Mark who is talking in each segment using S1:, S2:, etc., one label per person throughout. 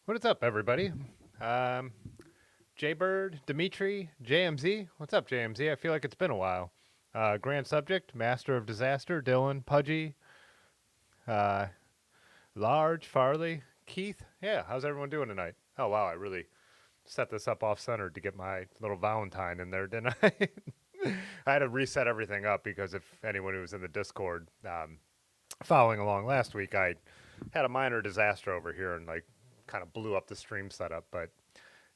S1: What is up, everybody? Um, Jaybird, Dimitri, JMZ. What's up, JMZ? I feel like it's been a while. Grand subject, Master of Disaster, Dylan, Pudgy, uh, Large, Farley, Keith. Yeah, how's everyone doing tonight? Oh, wow, I really set this up off centered to get my little Valentine in there, didn't I? I had to reset everything up because if anyone who was in the Discord following along last week, I had a minor disaster over here and like kind of blew up the stream setup, but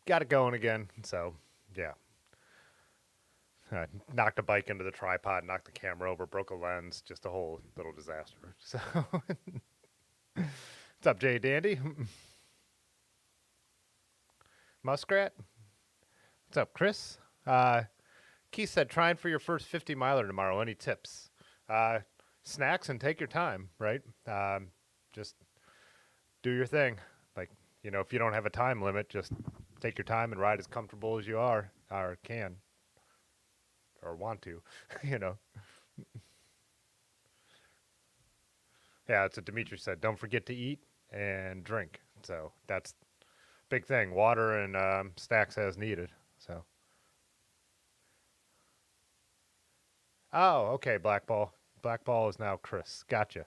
S1: got it going again. So, yeah. Knocked a bike into the tripod, knocked the camera over, broke a lens, just a whole little disaster. So, what's up, Jay Dandy? Muskrat? What's up, Chris? Keith said, trying for your first 50 miler tomorrow. Any tips? Uh, Snacks and take your time, right? Just do your thing. Like, if you don't have a time limit, just take your time and ride as comfortable as you are or can or want to, you know. Yeah, that's what Dimitri said. Don't forget to eat and drink. So that's big thing. Water and stacks as needed. So. Oh, okay, Black Ball. Black Ball is now Chris. Gotcha.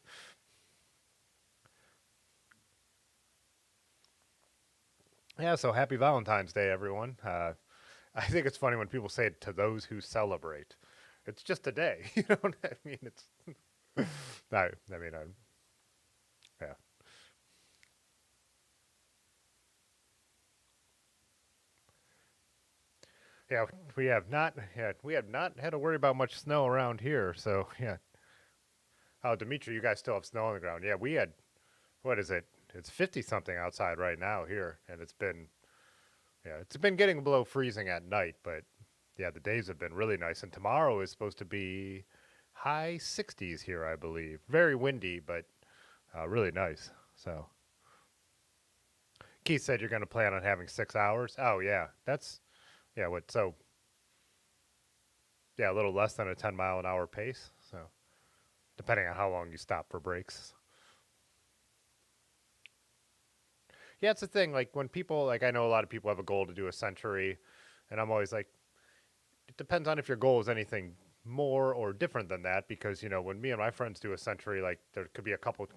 S1: Yeah, so happy Valentine's Day, everyone. I think it's funny when people say it to those who celebrate. It's just a day. You know what I mean? It's. I mean, yeah. Yeah, we have not had to worry about much snow around here. So yeah. Oh, Dimitri, you guys still have snow on the ground. Yeah, we had. What is it? It's 50 something outside right now here, and it's been getting below freezing at night, but yeah, the days have been really nice. And tomorrow is supposed to be high 60s here, I believe. Very windy, but really nice. So Keith said you're going to plan on having 6 hours. Oh yeah, that's yeah. What so? Yeah, a little less than a 10 mile an hour pace. So depending on how long you stop for breaks. Yeah, it's the thing. Like when people like I know a lot of people have a goal to do a century, and I'm always like, it depends on if your goal is anything more or different than that. Because when me and my friends do a century, like there could be a couple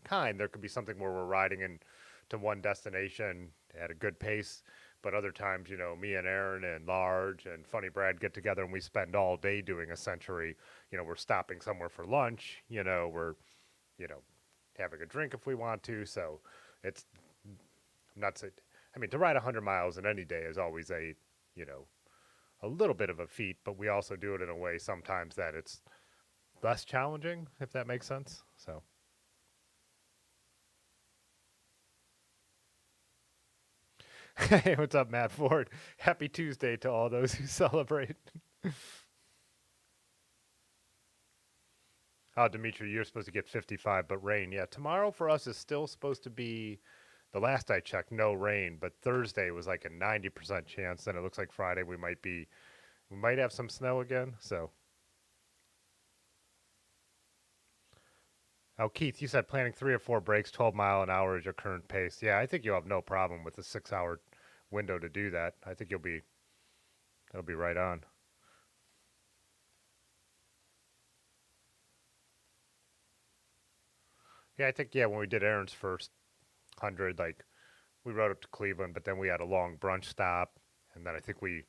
S1: kind. There could be something where we're riding in to one destination at a good pace. But other times, me and Aaron and Large and Funny Brad get together and we spend all day doing a century. We're stopping somewhere for lunch. We're, you know, having a drink if we want to. So it's not so, I mean, to ride 100 miles in any day is always you know, a little bit of a feat, but we also do it in a way sometimes that it's less challenging, if that makes sense. So, hey, what's up, Matt Ford? Happy Tuesday to all those who celebrate. Oh, Dimitri, you're supposed to get 55, but rain. Yeah, tomorrow for us is still supposed to be, the last I checked, no rain, but Thursday was like a 90% chance. Then it looks like Friday we might have some snow again. So, oh, Keith, you said planning 3 or 4 breaks, 12 mile an hour is your current pace. Yeah, I think you'll have no problem with a 6 hour window to do that. I think that'll be right on. Yeah, I think, yeah, when we did Aaron's first 100, like we rode up to Cleveland, but then we had a long brunch stop. And then I think we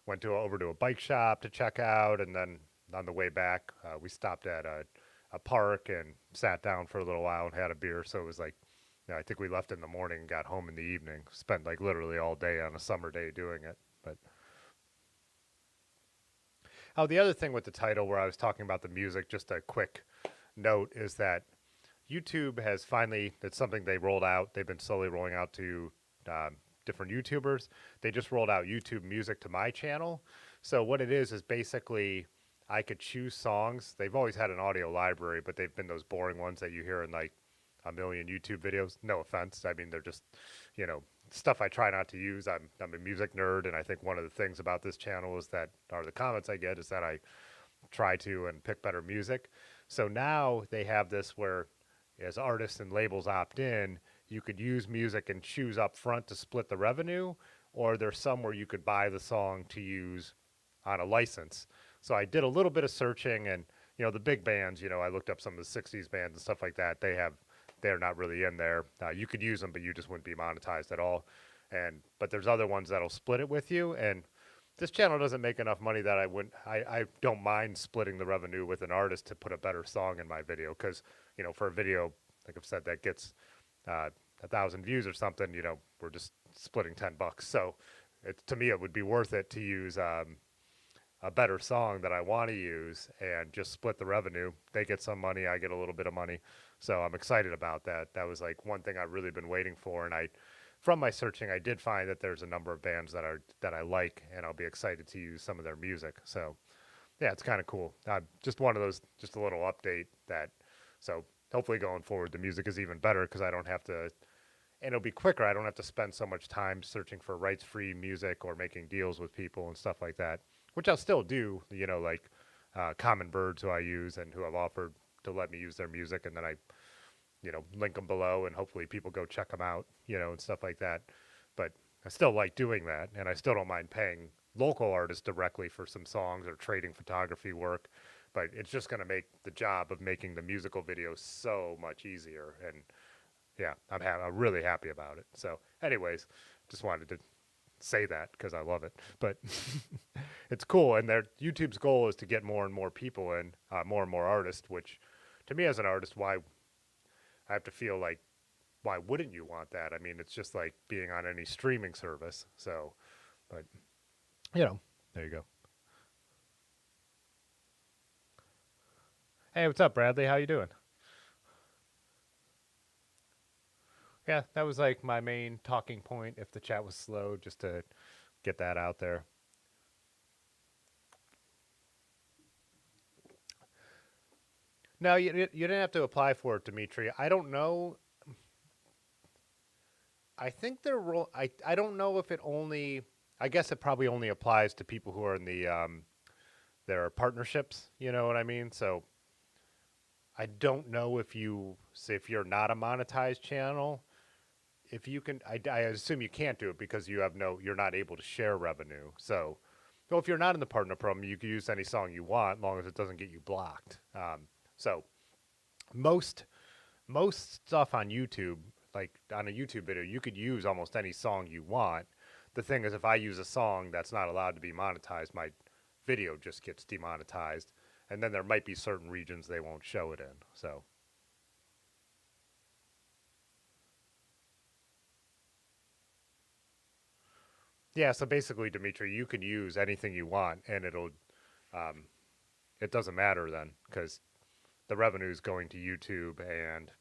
S1: went over to a bike shop to check out. And then on the way back, we stopped at a park and sat down for a little while and had a beer. So it was like, I think we left in the morning and got home in the evening. Spent like literally all day on a summer day doing it. But oh, the other thing with the title where I was talking about the music, just a quick note is that YouTube has finally, it's something they rolled out. They've been slowly rolling out to different YouTubers. They just rolled out YouTube Music to my channel. So what it is basically I could choose songs. They've always had an audio library, but they've been those boring ones that you hear in like a million YouTube videos. No offense. I mean, they're just, you know, stuff I try not to use. I'm a music nerd, and I think one of the things about this channel is that, or the comments I get, is that I try to and pick better music. So now they have this where, as artists and labels opt in, you could use music and choose up front to split the revenue, or there's some where you could buy the song to use on a license. So I did a little bit of searching, and the big bands, I looked up some of the 60s bands and stuff like that. They're not really in there. You could use them, but you just wouldn't be monetized at all. But there's other ones that'll split it with you. And this channel doesn't make enough money that I don't mind splitting the revenue with an artist to put a better song in my video. Cause for a video, like I've said, that gets, 1,000 views or something, we're just splitting $10. So to me, it would be worth it to use, a better song that I want to use and just split the revenue. They get some money, I get a little bit of money. So I'm excited about that. That was like one thing I've really been waiting for. And from my searching, I did find that there's a number of bands that I like, and I'll be excited to use some of their music. So yeah, it's kind of cool. Just one of those, just a little update so hopefully going forward, the music is even better because I don't have to, and it'll be quicker. I don't have to spend so much time searching for rights-free music or making deals with people and stuff like that, which I'll still do, like Common Birds, who I use and who have offered to let me use their music, and then I, link them below, and hopefully people go check them out, and stuff like that. But I still like doing that, and I still don't mind paying local artists directly for some songs or trading photography work. But it's just going to make the job of making the musical videos so much easier, and yeah, I'm really happy about it. So, anyways, just wanted to say that because I love it. But it's cool, and YouTube's goal is to get more and more people in, more and more artists. Which, to me as an artist, why I have to feel like, why wouldn't you want that? I mean, it's just like being on any streaming service. So, but there you go. Hey, what's up, Bradley? How you doing? Yeah, that was like my main talking point. If the chat was slow, just to get that out there. No, you didn't have to apply for it, Dimitri. I don't know. I think they're I don't know if it only. I guess it probably only applies to people who are in their partnerships. You know what I mean? So I don't know if you're not a monetized channel, if you can. I assume you can't do it because you're not able to share revenue. So, well, if you're not in the partner program, you can use any song you want, as long as it doesn't get you blocked. So most stuff on YouTube, like on a YouTube video, you could use almost any song you want. The thing is, if I use a song that's not allowed to be monetized, my video just gets demonetized, and then there might be certain regions they won't show it in. So yeah, so basically, Dimitri, you can use anything you want, and um, it doesn't matter then because the revenue is going to YouTube and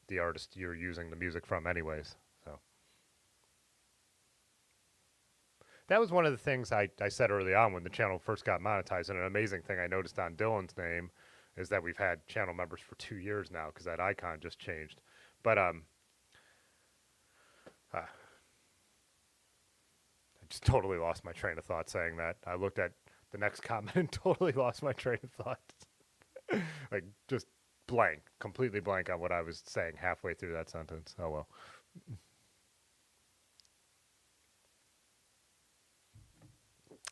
S1: the artist you're using the music from, anyways. So that was one of the things I said early on when the channel first got monetized. And an amazing thing I noticed on Dylan's name is that we've had channel members for 2 years now because that icon just changed. But I just totally lost my train of thought saying that. I looked at the next comment and totally lost my train of thought. Like just blank, completely blank on what I was saying halfway through that sentence. Oh well.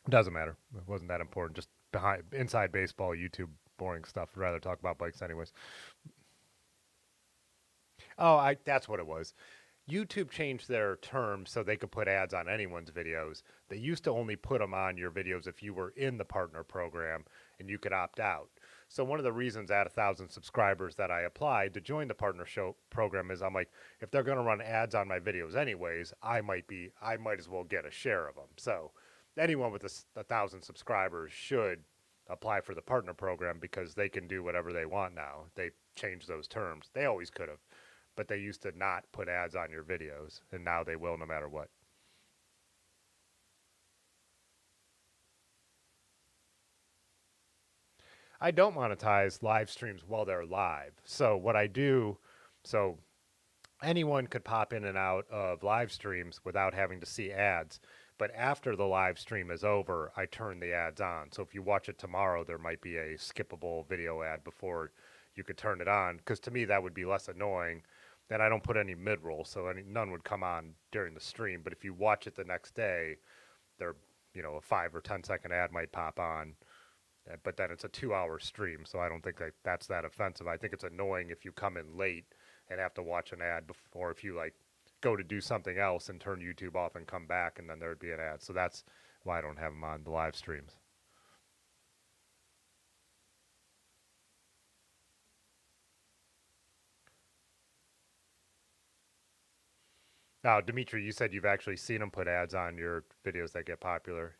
S1: Doesn't matter. It wasn't that important. Just inside baseball, YouTube, boring stuff. I'd rather talk about bikes anyways. Oh, I that's what it was. YouTube changed their terms so they could put ads on anyone's videos. They used to only put them on your videos if you were in the partner program and you could opt out. So one of the reasons at 1,000 subscribers that I applied to join the partner show program is I'm like, if they're going to run ads on my videos anyways, I might as well get a share of them. So anyone with 1,000 subscribers should apply for the partner program because they can do whatever they want now. They changed those terms. They always could have, but they used to not put ads on your videos, and now they will no matter what. I don't monetize live streams while they're live. So what I do, so anyone could pop in and out of live streams without having to see ads. But after the live stream is over, I turn the ads on. So if you watch it tomorrow, there might be a skippable video ad before you could turn it on. Because to me, that would be less annoying and I don't put any mid roll, so none would come on during the stream. But if you watch it the next day, there, a 5 or 10 second ad might pop on, but then it's a 2 hour stream, so I don't think that's that offensive. I think it's annoying if you come in late and have to watch an ad before, if you like go to do something else and turn YouTube off and come back, and then there would be an ad. So that's why I don't have them on the live streams. Now, Dimitri, you said you've actually seen them put ads on your videos that get popular,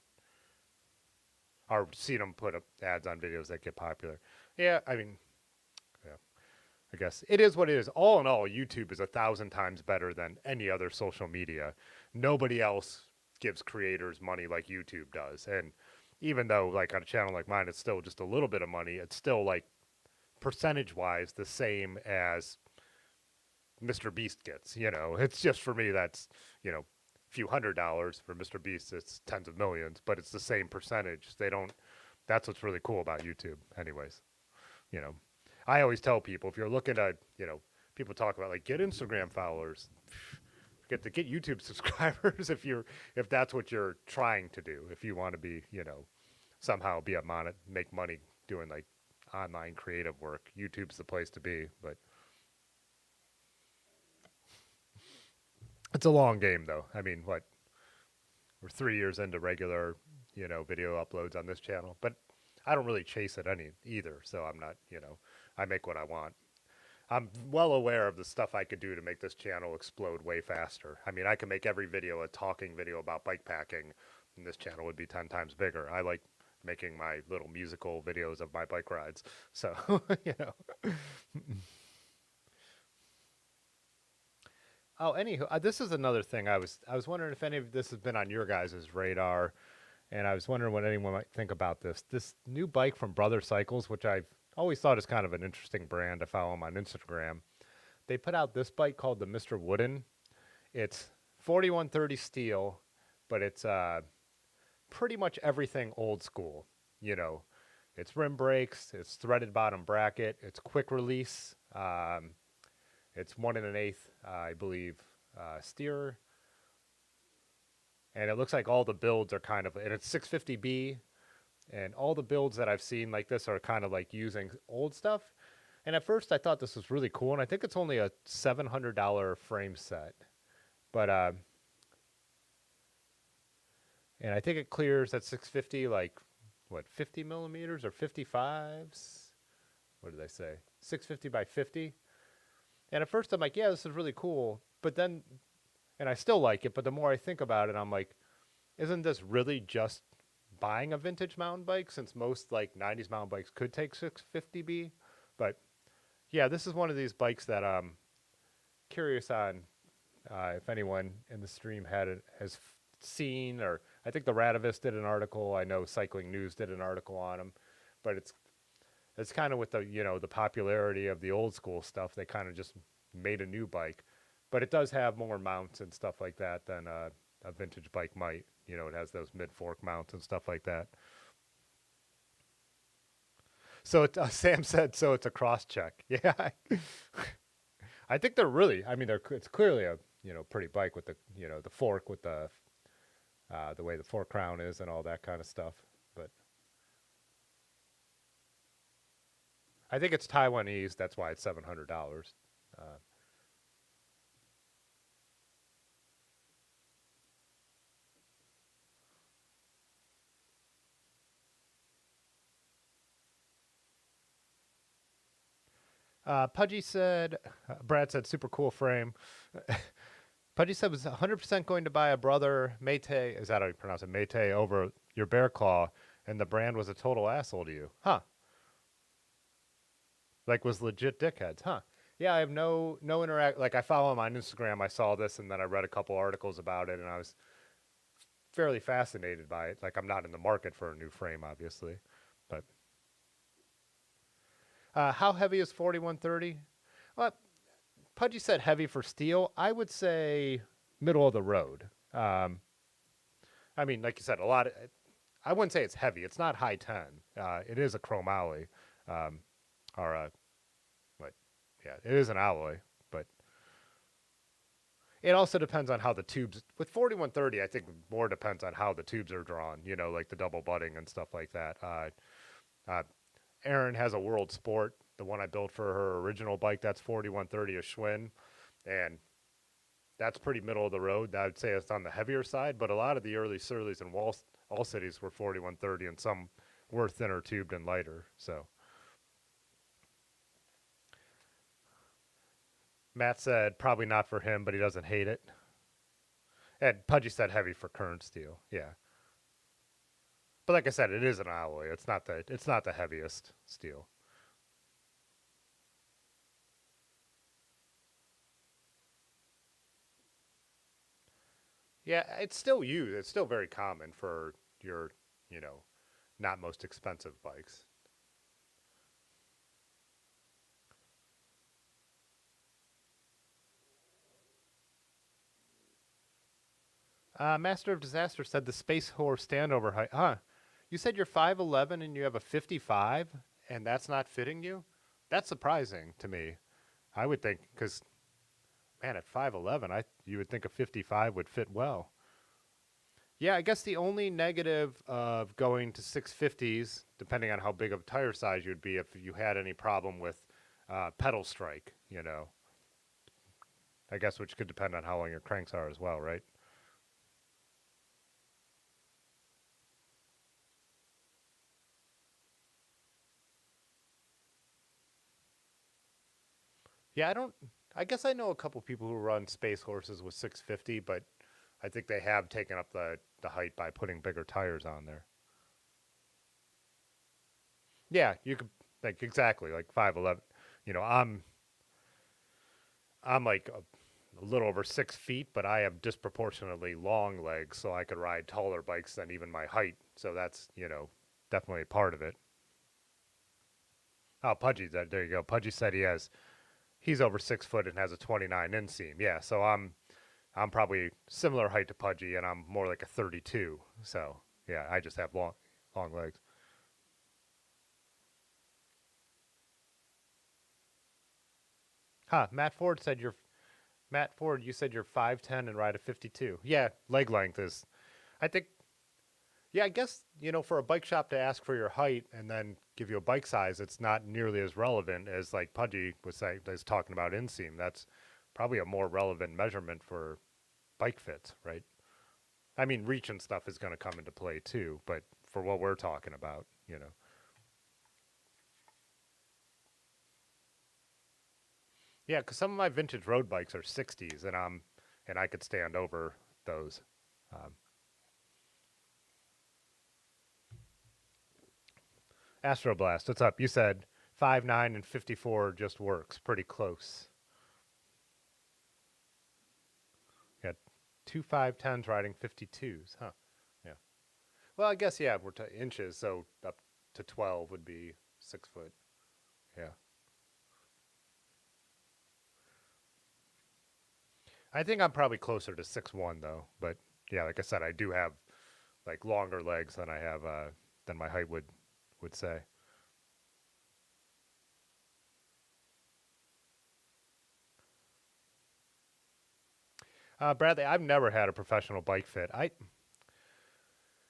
S1: or seen them put ads on videos that get popular. Yeah, I mean, yeah, I guess it is what it is. All in all, YouTube is 1,000 times better than any other social media. Nobody else gives creators money like YouTube does. And even though, like, on a channel like mine, it's still just a little bit of money, it's still, like, percentage wise the same as Mr. Beast gets. It's just, for me, that's, a few $100s. For Mr. Beast, it's tens of millions, but it's the same percentage. They don't, that's what's really cool about YouTube, anyways. You know, I always tell people, if you're looking at, people talk about, like, get Instagram followers, get YouTube subscribers if that's what you're trying to do. If you want to be, somehow make money doing, like, online creative work, YouTube's the place to be. But it's a long game, though. I mean, we're 3 years into regular, video uploads on this channel, but I don't really chase it either. So I'm not, I make what I want. I'm well aware of the stuff I could do to make this channel explode way faster. I mean, I could make every video a talking video about bike packing, and this channel would be 10 times bigger. I like making my little musical videos of my bike rides. So, Oh, anywho, this is another thing. I was wondering if any of this has been on your guys' radar, and I was wondering what anyone might think about this. This new bike from Brother Cycles, which I've always thought is kind of an interesting brand. I follow them on Instagram. They put out this bike called the Mr. Wooden. It's 4130 steel, but it's pretty much everything old school. You know, it's rim brakes, it's threaded bottom bracket, it's quick release. It's 1 1/8, I believe, steerer, and it looks like all the builds are kind of, and it's 650B, and all the builds that I've seen like this are kind of like using old stuff. And at first I thought this was really cool, and I think it's only a $700 frame set, but and I think it clears at 650, like, what, 50 millimeters or 55s? What did I say? 650 by 50. And at first I'm like, yeah, this is really cool. But then, and I still like it, but the more I think about it, I'm like, isn't this really just buying a vintage mountain bike, since most, like, 90s mountain bikes could take 650B? But yeah, this is one of these bikes that I'm curious on if anyone in the stream has seen, or I think the Radavis did an article. I know Cycling News did an article on them, but it's kind of with the, the popularity of the old school stuff, they kind of just made a new bike, but it does have more mounts and stuff like that than a vintage bike might. It has those mid fork mounts and stuff like that. So Sam said, so it's a cross check. Yeah. I think they're really, I mean, it's clearly a, pretty bike with the, the fork with the way the fork crown is and all that kind of stuff. But I think it's Taiwanese. That's why it's $700. Pudgy said, Brad said, super cool frame. Pudgy said was 100% going to buy a Brother Mate, is that how you pronounce it, Mate, over your Bear Claw, and the brand was a total asshole to you. Huh. Like, was legit dickheads, huh? Yeah, I have no interact. Like, I follow him on Instagram. I saw this, and then I read a couple articles about it, and I was fairly fascinated by it. Like, I'm not in the market for a new frame, obviously, but how heavy is 4130? Well, Pudgy said heavy for steel. I would say middle of the road. I mean, like you said, I wouldn't say it's heavy. It's not high 10. It is a chrome alloy, or a, what? Yeah, it is an alloy, but it also depends on how the tubes with 4130. I think more depends on how the tubes are drawn. You know, like the double butting and stuff like that. Uh, Erin has a World Sport, the one I built for her original bike. That's 4130 a Schwinn, and that's pretty middle of the road. I would say it's on the heavier side, but a lot of the early Surleys and all cities were 4130, and some were thinner tubed and lighter. So Matt said probably not for him, but he doesn't hate it. And Pudgy said heavy for current steel. Yeah, but like I said, it is an alloy. It's not the heaviest steel. Yeah, it's still used. It's still very common for your, you know, not most expensive bikes. Master of Disaster said the Space Horse standover height. Huh? You said you're 5'11" and you have a 55, and that's not fitting you. That's surprising to me. I would think because man, at 5'11", you would think a 55 would fit well. Yeah, I guess the only negative of going to 650s, depending on how big of a tire size you'd be, if you had any problem with pedal strike, I guess which could depend on how long your cranks are as well, right? Yeah, I don't. I guess I know a couple people who run space horses with 650, but I think they have taken up the height by putting bigger tires on there. Yeah, you could like exactly like 5'11". You know, I'm like a little over 6 feet, but I have disproportionately long legs, so I could ride taller bikes than even my height. So that's definitely a part of it. Oh, Pudgy, there you go. Pudgy said he's over 6 foot and has a 29 inseam. Yeah, so I'm probably similar height to Pudgy, and I'm more like a 32. So yeah, I just have long legs. Huh? Matt Ford. You said you're 5'10" and ride a 52. Yeah, leg length is. I think. Yeah, I guess for a bike shop to ask for your height and then give you a bike size, it's not nearly as relevant as like Pudgy was talking about inseam. That's probably a more relevant measurement for bike fits, right? I mean, reach and stuff is going to come into play too, but for what we're talking about. Yeah, because some of my vintage road bikes are 60s, and I could stand over those. Um, Astroblast, what's up? You said 5'9" and 54 just works pretty close. Yeah, two 5'10s riding 52s, huh? Yeah. Well, I guess yeah, we're inches, so up to 12 would be 6 foot. Yeah. I think I'm probably closer to 6'1" though, but yeah, like I said, I do have like longer legs than I have than my height would say. Bradley, I've never had a professional bike fit.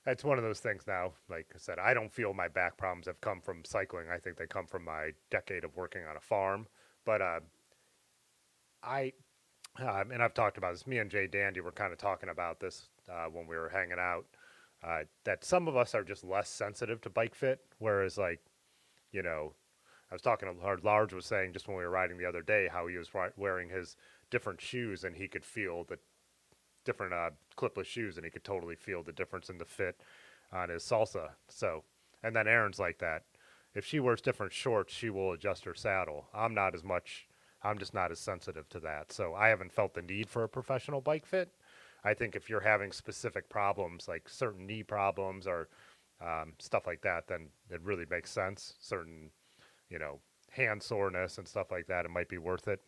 S1: It's one of those things now. Like I said, I don't feel my back problems have come from cycling. I think they come from my decade of working on a farm. But I and I've talked about this. Me and Jay Dandy were kind of talking about this when we were hanging out. That some of us are just less sensitive to bike fit, whereas like you know, I was talking to Large was saying just when we were riding the other day how he was wearing his different shoes and he could feel the different clipless shoes and he could totally feel the difference in the fit on his salsa. So, and then Aaron's like that. If she wears different shorts, she will adjust her saddle. I'm not as much. I'm just not as sensitive to that. So I haven't felt the need for a professional bike fit. I think if you're having specific problems like certain knee problems or stuff like that, then it really makes sense. Certain, you know, hand soreness and stuff like that, it might be worth it.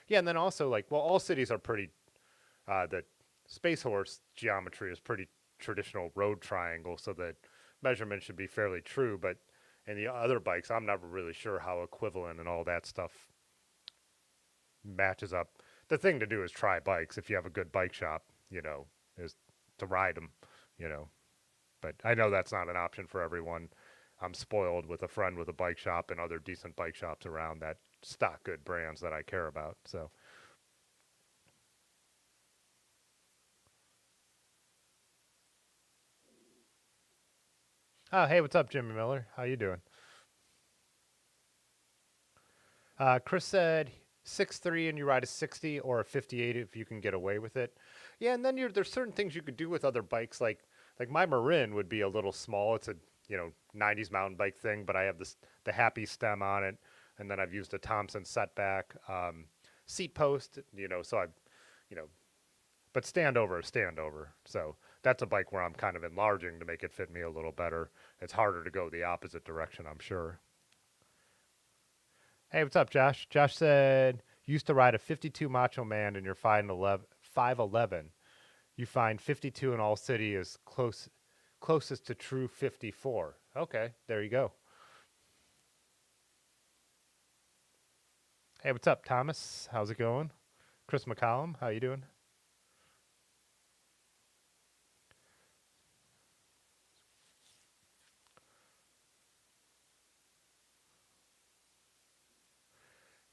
S1: Yeah, and then also like, well, all cities are pretty. The Space Horse geometry is pretty traditional road triangle, so the measurement should be fairly true. But And the other bikes, I'm never really sure how equivalent and all that stuff matches up. The thing to do is try bikes if you have a good bike shop, is to ride them, you know. But I know that's not an option for everyone. I'm spoiled with a friend with a bike shop and other decent bike shops around that stock good brands that I care about. So, hey, what's up, Jimmy Miller? How you doing? Chris said 6'3" and you ride a 60 or a 58 if you can get away with it. Yeah, and then there's certain things you could do with other bikes, like my Marin would be a little small. It's a 90s mountain bike thing, but I have the Happy stem on it, and then I've used a Thompson setback seat post. So you know, but stand over is stand over. So that's a bike where I'm kind of enlarging to make it fit me a little better. It's harder to go the opposite direction, I'm sure. Hey, what's up, Josh? Josh said, used to ride a 52 Macho Man and you're 5'11". You find 52 in all city is closest to true 54. Okay, there you go. Hey, what's up, Thomas? How's it going? Chris McCollum, how you doing?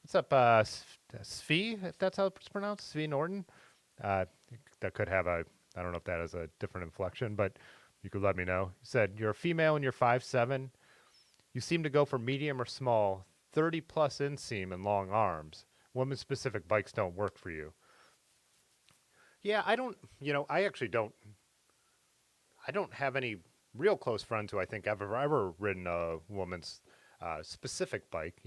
S1: What's up, Svi, if that's how it's pronounced, Svi Norton? Uh, that could have I don't know if that is a different inflection, but you could let me know. You said you're a female and you're 5'7". You seem to go for medium or small, 30 plus inseam and long arms. Women specific bikes don't work for you. Yeah, I don't, I actually I don't have any real close friends who I think ever ridden a woman's specific bike.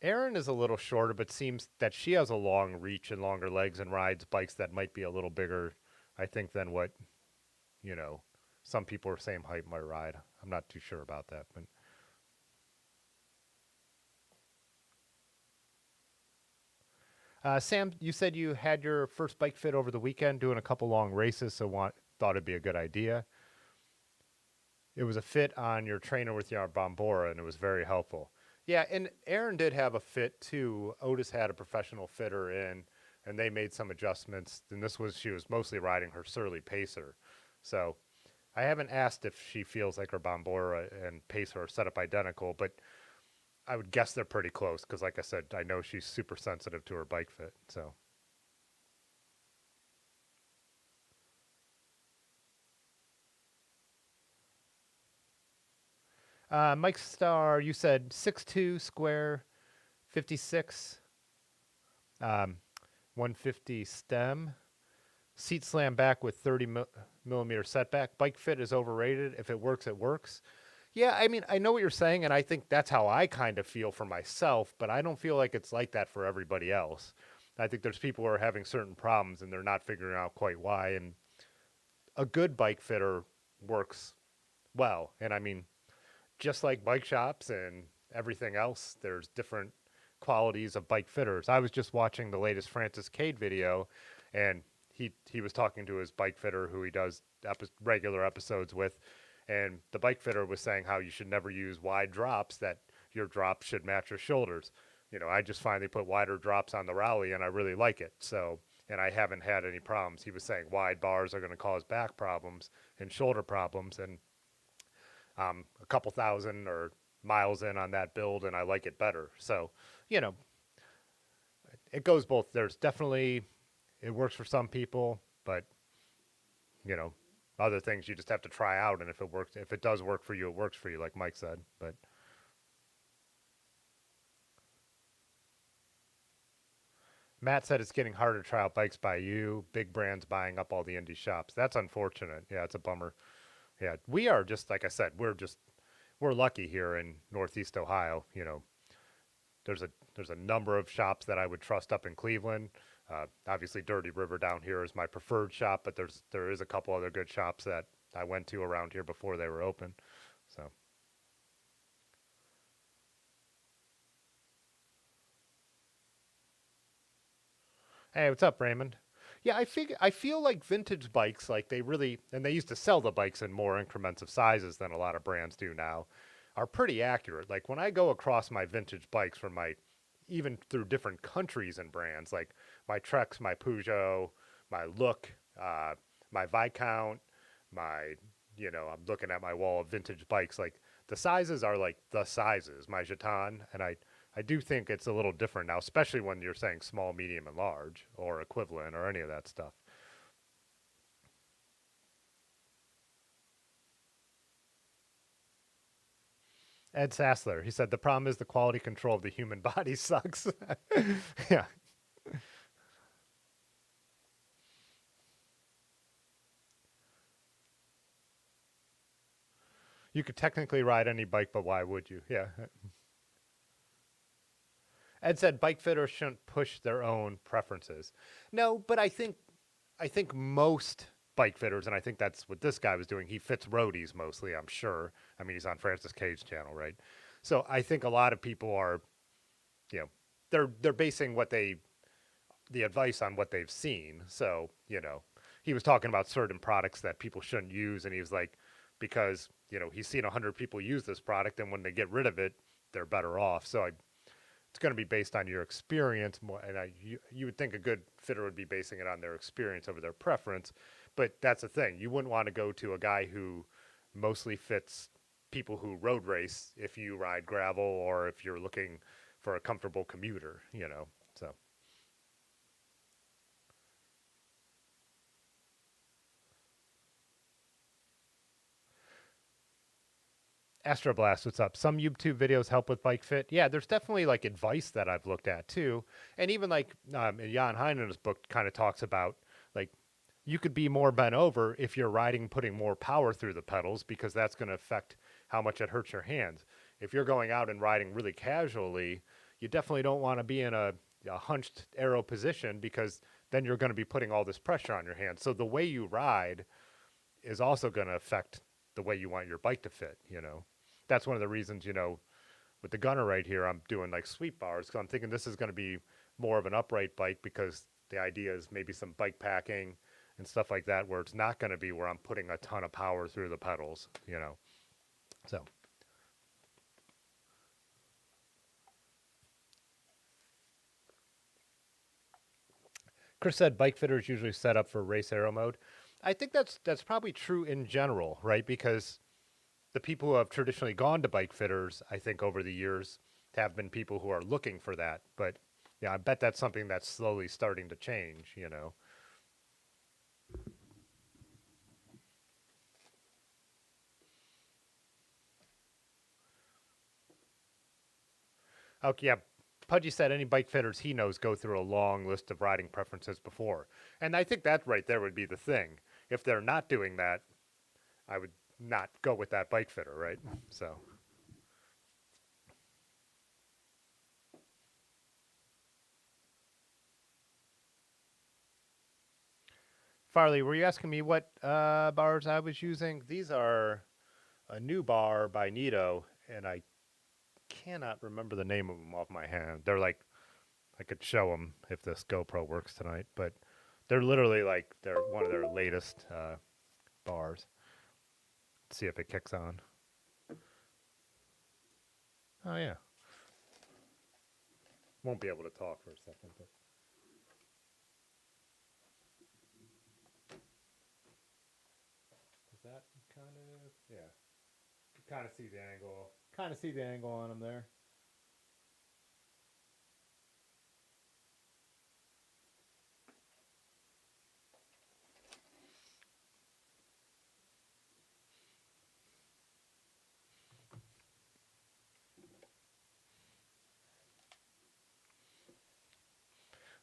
S1: Erin is a little shorter, but seems that she has a long reach and longer legs and rides bikes that might be a little bigger, I think, than what you know some people are same height might ride. I'm not too sure about that, but Sam, you said you had your first bike fit over the weekend, doing a couple long races, so thought it'd be a good idea. It was a fit on your trainer with your Bombora, and it was very helpful. Yeah, and Aaron did have a fit too. Otis had a professional fitter in, and they made some adjustments. And she was mostly riding her Surly Pacer. So I haven't asked if she feels like her Bombora and Pacer are set up identical, but I would guess they're pretty close because, like I said, I know she's super sensitive to her bike fit. So, Mike Star, you said 6'2", square, 56, um, 150 stem. Seat slam back with 30 millimeter setback. Bike fit is overrated. If it works, it works. Yeah, I mean, I know what you're saying, and I think that's how I kind of feel for myself, but I don't feel like it's like that for everybody else. I think there's people who are having certain problems and they're not figuring out quite why. And a good bike fitter works well. And I mean, just like bike shops and everything else, there's different qualities of bike fitters. I was just watching the latest Francis Cade video, and he was talking to his bike fitter who he does regular episodes with, and the bike fitter was saying how you should never use wide drops, that your drops should match your shoulders. I just finally put wider drops on the Rally and I really like it. So, and I haven't had any problems. He was saying wide bars are going to cause back problems and shoulder problems, and a couple thousand or miles in on that build, and I like it better. So, you know, it goes both. There's definitely it works for some people, but you know, other things you just have to try out, and if it does work for you, it works for you, like Mike said. But Matt said it's getting harder to try out bikes by you. Big brands buying up all the indie shops. That's unfortunate. Yeah, it's a bummer. Yeah, we are just like I said. We're lucky here in Northeast Ohio. There's a number of shops that I would trust up in Cleveland. Obviously, Dirty River down here is my preferred shop, but there is a couple other good shops that I went to around here before they were open. So, hey, what's up, Raymond? Yeah, I feel like vintage bikes, like they really, and they used to sell the bikes in more increments of sizes than a lot of brands do now, are pretty accurate. Like when I go across my vintage bikes from my, even through different countries and brands, like my Trex, my Peugeot, my Look, uh, my Viscount, my, I'm looking at my wall of vintage bikes. Like the sizes are like the sizes, my Jeton, and I do think it's a little different now, especially when you're saying small, medium, and large, or equivalent, or any of that stuff. Ed Sassler, he said the problem is the quality control of the human body sucks. Yeah, you could technically ride any bike, but why would you? Yeah. Ed said bike fitters shouldn't push their own preferences. No, but I think most bike fitters, and I think that's what this guy was doing. He fits roadies mostly, I'm sure. I mean, he's on Francis Cage channel, right? So I think a lot of people are, you know, they're basing the advice on what they've seen. So he was talking about certain products that people shouldn't use, and he was like, because he's seen 100 people use this product, and when they get rid of it, they're better off. So it's going to be based on your experience more, and you would think a good fitter would be basing it on their experience over their preference, but that's the thing. You wouldn't want to go to a guy who mostly fits people who road race if you ride gravel or if you're looking for a comfortable commuter. So Astroblast, what's up? Some YouTube videos help with bike fit. Yeah, there's definitely like advice that I've looked at too, and even like Jan Heinen's book kind of talks about like you could be more bent over if you're riding, putting more power through the pedals because that's going to affect how much it hurts your hands. If you're going out and riding really casually, you definitely don't want to be in a hunched arrow position because then you're going to be putting all this pressure on your hands. So the way you ride is also going to affect the way you want your bike to fit. That's one of the reasons, with the gunner right here, I'm doing like sweep bars because I'm thinking this is going to be more of an upright bike because the idea is maybe some bike packing and stuff like that where it's not going to be where I'm putting a ton of power through the pedals. So Chris said bike fitters usually set up for race aero mode. I think that's probably true in general, right? Because the people who have traditionally gone to bike fitters, I think over the years, have been people who are looking for that. But yeah, I bet that's something that's slowly starting to change. Okay, yeah. Pudgy said any bike fitters he knows go through a long list of riding preferences before. And I think that right there would be the thing. If they're not doing that, I would not go with that bike fitter, right? So, Farley, were you asking me what bars I was using? These are a new bar by Nito, and I cannot remember the name of them off my hand. They're like I could show them if this GoPro works tonight, but they're literally like they're one of their latest bars. Let's see if it kicks on. Oh yeah, won't be able to talk for a second, but is that kind of yeah? You kind of see the angle. Kind of see the angle on them there.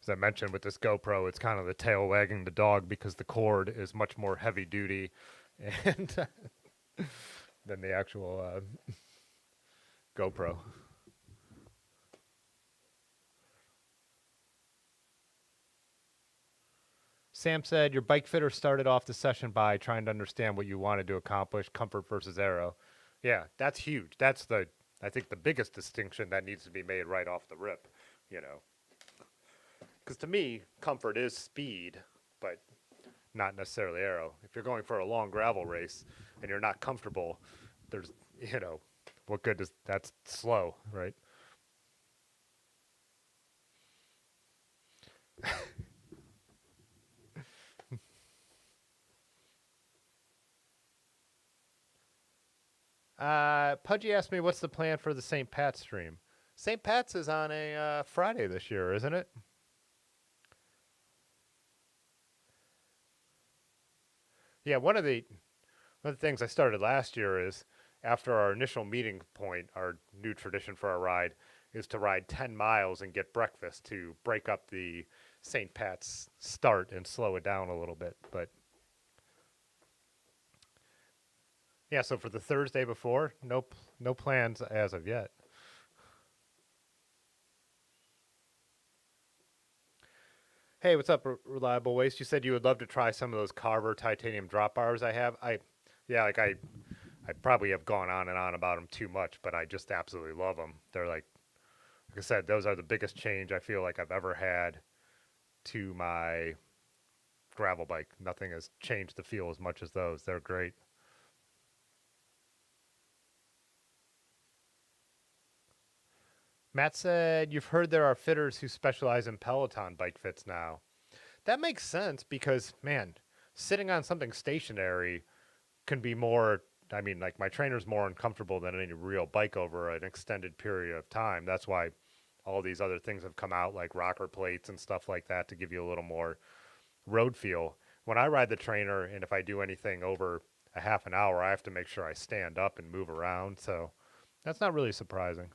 S1: As I mentioned with this GoPro, it's kind of the tail wagging the dog because the cord is much more heavy duty, and than the actual GoPro. Sam said your bike fitter started off the session by trying to understand what you wanted to accomplish, comfort versus aero. Yeah, that's huge. That's the I think the biggest distinction that needs to be made right off the rip. You know, because to me, comfort is speed. but not necessarily aero. If you're going for a long gravel race and you're not comfortable, there's, you know, what good is that's slow, right? Pudgy asked me what's the plan for the St. Pat's stream. St. Pat's is on a Friday this year, isn't it? Yeah, one of the things I started last year is after our initial meeting point, our new tradition for our ride is to ride 10 miles and get breakfast to break up the St. Pat's start and slow it down a little bit. But yeah, so for the Thursday before, no plans as of yet. Hey, what's up, Reliable Waste? You said you would love to try some of those Carver titanium drop bars I have. Yeah, I probably have gone on and on about them too much, but I just absolutely love them. They're like I said, those are the biggest change I feel like I've ever had to my gravel bike. Nothing has changed the feel as much as those. They're great. Matt said, you've heard there are fitters who specialize in Peloton bike fits now. That makes sense because, man, sitting on something stationary can be more. I mean, like my trainer's more uncomfortable than any real bike over an extended period of time. That's why all these other things have come out, like rocker plates and stuff like that, to give you a little more road feel. When I ride the trainer, and if I do anything over a half an hour, I have to make sure I stand up and move around. So that's not really surprising.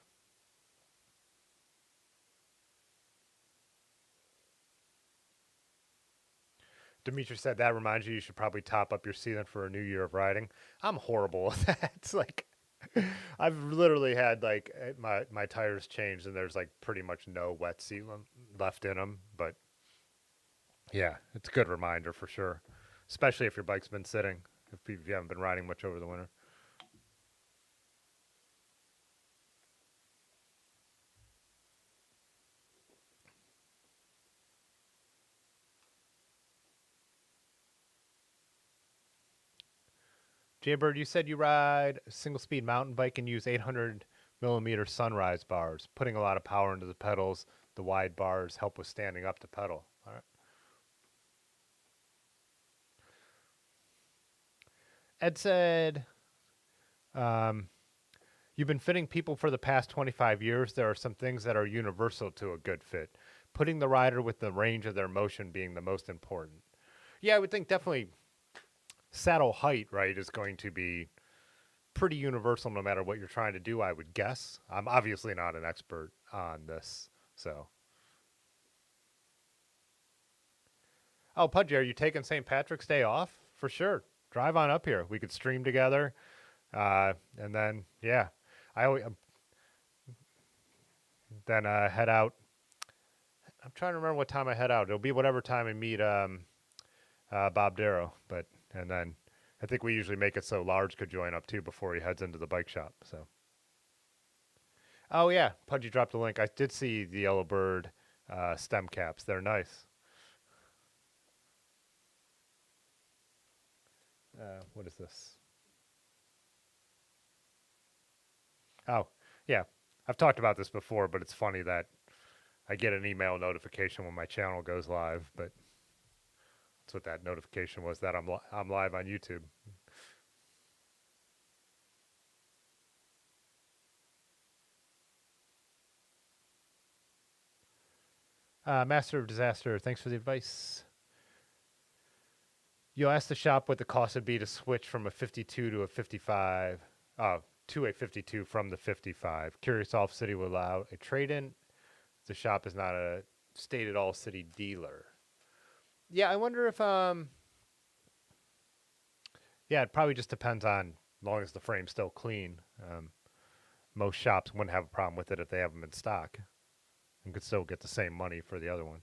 S1: Dimitri said that reminds you should probably top up your sealant for a new year of riding. I'm horrible at that. It's like I've literally had like my tires changed and there's like pretty much no wet sealant left in them. But yeah, it's a good reminder for sure, especially if your bike's been sitting. If you haven't been riding much over the winter. Jaybird, you said you ride a single speed mountain bike and use 800 millimeter sunrise bars, putting a lot of power into the pedals. The wide bars help with standing up to pedal. All right. Ed said, um, you've been fitting people for the past 25 years. There are some things that are universal to a good fit. Putting the rider with the range of their motion being the most important. Yeah, I would think definitely saddle height, right, is going to be pretty universal no matter what you're trying to do, I would guess. I'm obviously not an expert on this, so. Oh, Pudgy, are you taking St. Patrick's Day off? For sure. Drive on up here. We could stream together, and then yeah, I always then head out. I'm trying to remember what time I head out. It'll be whatever time I meet Bob Darrow, but and then I think we usually make it so Large could join up too before he heads into the bike shop. So. Oh yeah, Pudgy dropped a link. I did see the Yellow Bird stem caps. They're nice. What is this? Oh, yeah. I've talked about this before, but it's funny that I get an email notification when my channel goes live, but that's what that notification was, that I'm live on YouTube. Master of Disaster, thanks for the advice. You'll ask the shop what the cost would be to switch from a 52 to a 55. To a 52 from the 55. Curious All City will allow a trade-in. The shop is not a stated All City dealer. Yeah, I wonder if yeah, it probably just depends on long as the frame's still clean. Most shops wouldn't have a problem with it if they have them in stock and could still get the same money for the other one.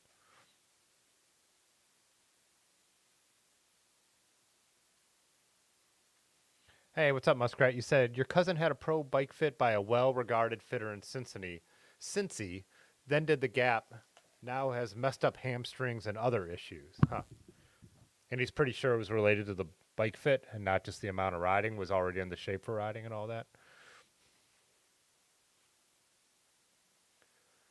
S1: Hey, what's up, Muskrat? You said your cousin had a pro bike fit by a well-regarded fitter in Cincy, then did the gap, now has messed up hamstrings and other issues. Huh. And he's pretty sure it was related to the bike fit and not just the amount of riding, was already in the shape for riding and all that.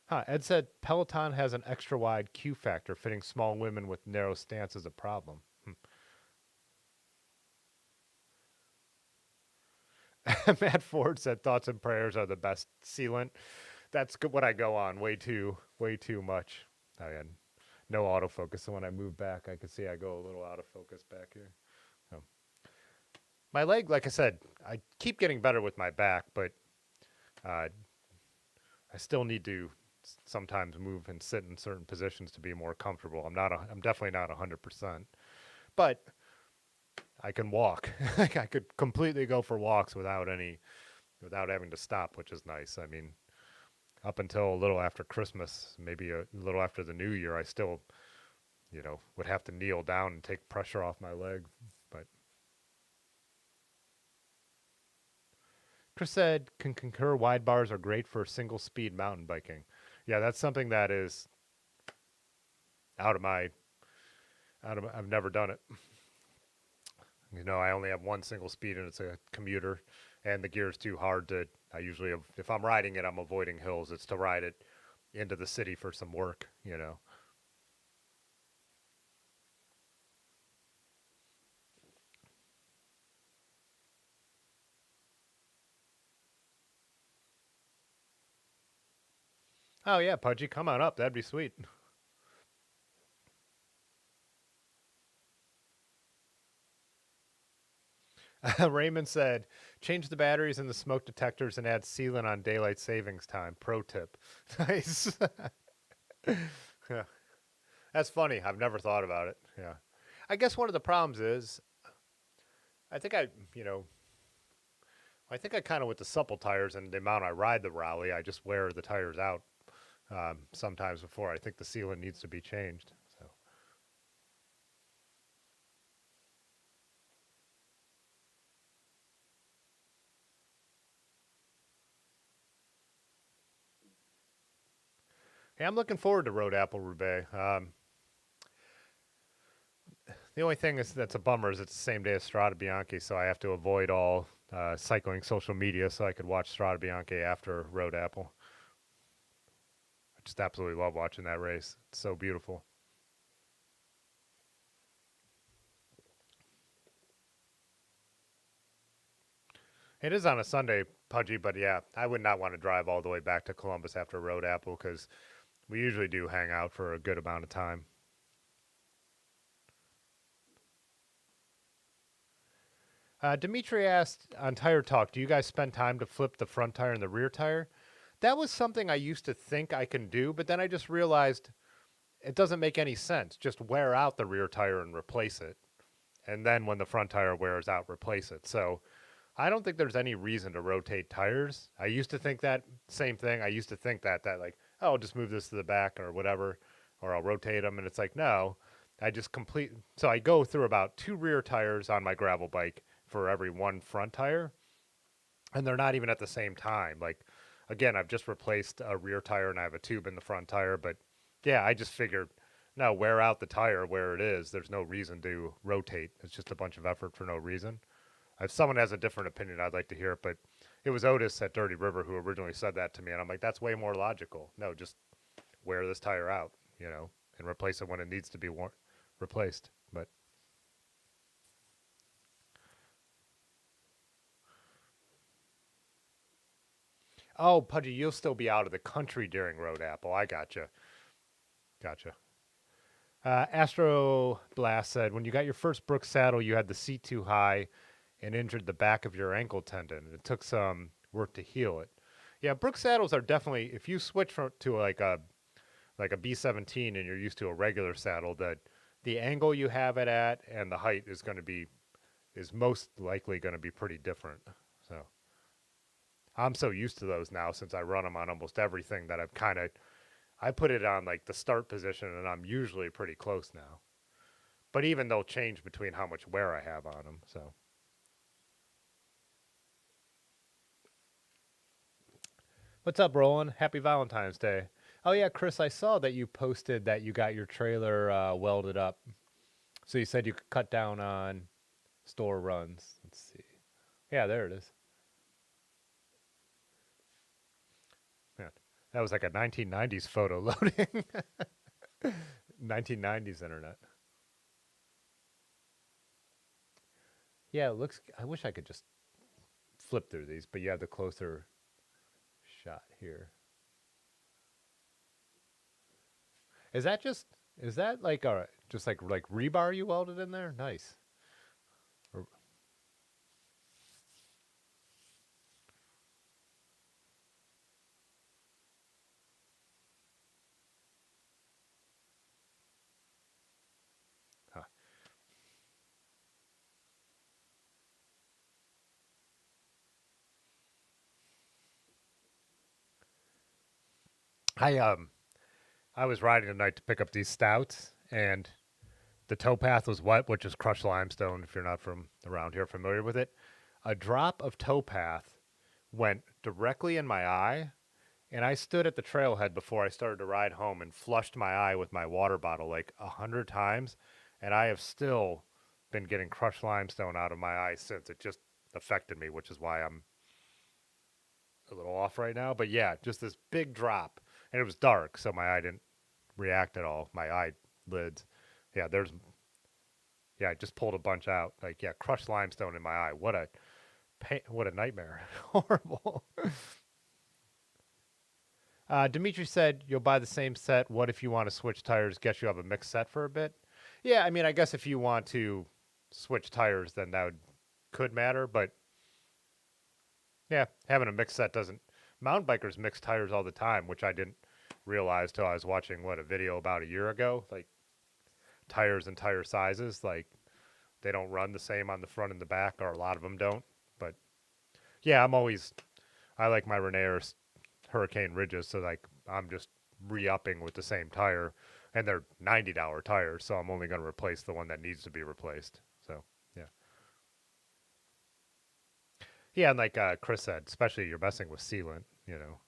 S1: Huh. Ed said Peloton has an extra wide Q factor, fitting small women with narrow stance is a problem. Matt Ford said thoughts and prayers are the best sealant. That's what I go on way too much. I had no autofocus, so when I move back, I can see I go a little out of focus back here. So my leg, like I said, I keep getting better with my back, but uh, I still need to sometimes move and sit in certain positions to be more comfortable. I'm definitely not 100%, but I can walk. Like I could completely go for walks without having to stop, which is nice. I mean, up until a little after Christmas, maybe a little after the New Year, I still, would have to kneel down and take pressure off my leg. But Chris said, can concur wide bars are great for single speed mountain biking. Yeah, that's something that is out of my, I've never done it. I only have one single speed and it's a commuter and the gear's too hard to, I usually, if I'm riding it, I'm avoiding hills. It's to ride it into the city for some work. Oh yeah, Pudgy, come on up. That'd be sweet. Raymond said, change the batteries in the smoke detectors and add sealant on daylight savings time. Pro tip. Nice. Yeah. That's funny. I've never thought about it. Yeah. I guess one of the problems is I think I, you know, I think I kind of with the supple tires and the amount I ride the rally, I just wear the tires out sometimes before I think the sealant needs to be changed. So, hey, I'm looking forward to Road Apple Roubaix. The only thing is that's a bummer is it's the same day as Strada Bianchi, so I have to avoid all cycling social media so I could watch Strada Bianchi after Road Apple. I just absolutely love watching that race. It's so beautiful. It is on a Sunday, Pudgy, but yeah, I would not want to drive all the way back to Columbus after Road Apple because we usually do hang out for a good amount of time. Dimitri asked on Tire Talk, do you guys spend time to flip the front tire and the rear tire? That was something I used to think I can do, but then I just realized it doesn't make any sense. Just wear out the rear tire and replace it. And then when the front tire wears out, replace it. So I don't think there's any reason to rotate tires. I used to think that same thing. I used to think that like, oh, I'll just move this to the back or whatever, or I'll rotate them. And it's like, no, I just complete. So I go through about two rear tires on my gravel bike for every one front tire, and they're not even at the same time. Like, again, I've just replaced a rear tire and I have a tube in the front tire, but yeah, I just figured, no, wear out the tire where it is. There's no reason to rotate. It's just a bunch of effort for no reason. If someone has a different opinion, I'd like to hear it. But it was Otis at Dirty River who originally said that to me, and I'm like, that's way more logical. No, just wear this tire out, and replace it when it needs to be replaced. But oh, Pudgy, you'll still be out of the country during Road Apple. I gotcha. Astro Blast said, when you got your first Brooks saddle, you had the seat too high and injured the back of your ankle tendon. It took some work to heal it. Yeah, Brooks saddles are definitely if you switch to like a B17 and you're used to a regular saddle, that the angle you have it at and the height is most likely going to be pretty different. So I'm so used to those now since I run them on almost everything that I put it on like the start position and I'm usually pretty close now. But even they'll change between how much wear I have on them. So what's up, Roland? Happy Valentine's Day. Oh yeah, Chris, I saw that you posted that you got your trailer welded up. So you said you could cut down on store runs. Let's see. Yeah, there it is. Man, that was like a 1990s photo loading. 1990s internet. Yeah, it looks. I wish I could just flip through these, but you have the closer shot here. Is that just? Is that like a just like rebar you welded in there? Nice. Or, huh. I I was riding tonight to pick up these stouts, and the towpath was wet, which is crushed limestone. If you're not from around here, familiar with it, a drop of towpath went directly in my eye, and I stood at the trailhead before I started to ride home and flushed my eye with my water bottle like 100 times, and I have still been getting crushed limestone out of my eye since. It just affected me, which is why I'm a little off right now. But yeah, just this big drop, and it was dark, so my eye didn't react at all. My eyelids, yeah, there's, yeah, I just pulled a bunch out. Like, yeah, crushed limestone in my eye. What a pain, what a nightmare. Horrible. Dimitri said you'll buy the same set. What if you want to switch tires? Guess you have a mixed set for a bit. Yeah, I mean, I guess if you want to switch tires, then that could matter. But yeah, having a mixed set doesn't. Mountain bikers mix tires all the time, which I didn't realize till I was watching a video about a year ago. Like tires and tire sizes, like they don't run the same on the front and the back, or a lot of them don't. But yeah, I like my Renair Hurricane Ridges, so like I'm just re-upping with the same tire, and they're $90 tires, so I'm only going to replace the one that needs to be replaced. So yeah, yeah, and like Chris said, especially you're messing with sealant, you know.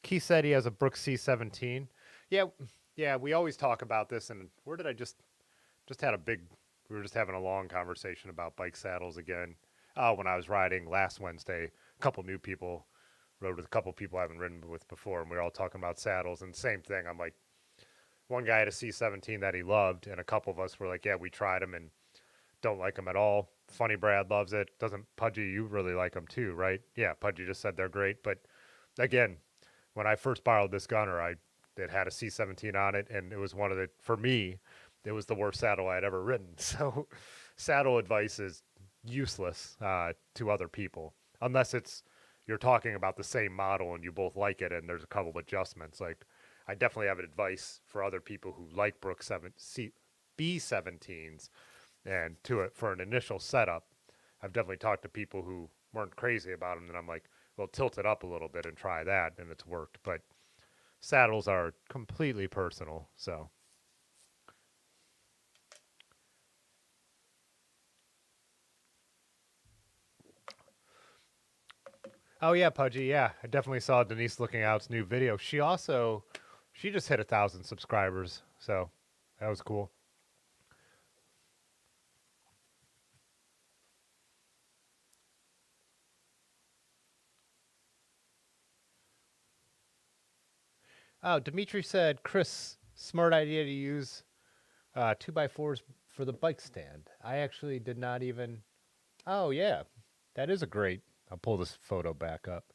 S1: Keith said he has a Brooks C17. Yeah, yeah, we always talk about this, and where did I just had a big? We were just having a long conversation about bike saddles again. When I was riding last Wednesday, a couple new people rode with a couple people I haven't ridden with before, and we were all talking about saddles. And same thing, I'm like, one guy had a C17 that he loved, and a couple of us were like, yeah, we tried them and don't like them at all. Funny Brad loves it. Doesn't Pudgy? You really like them too, right? Yeah, Pudgy just said they're great. But again, when I first borrowed this gunner, it had a C17 on it, and it was one of the for me, it was the worst saddle I had ever ridden. So, saddle advice is useless to other people unless it's you're talking about the same model and you both like it, and there's a couple of adjustments. Like, I definitely have advice for other people who like Brooks B17s, and to it for an initial setup. I've definitely talked to people who weren't crazy about them, and I'm like, well, tilt it up a little bit and try that, and it's worked. But saddles are completely personal. So, oh yeah, Pudgy, yeah, I definitely saw Denise Looking Out's new video. She just hit 1,000 subscribers, so that was cool. Oh, Dimitri said, Chris, smart idea to use 2x4s for the bike stand. I actually did not even. Oh yeah, that is a great. I'll pull this photo back up.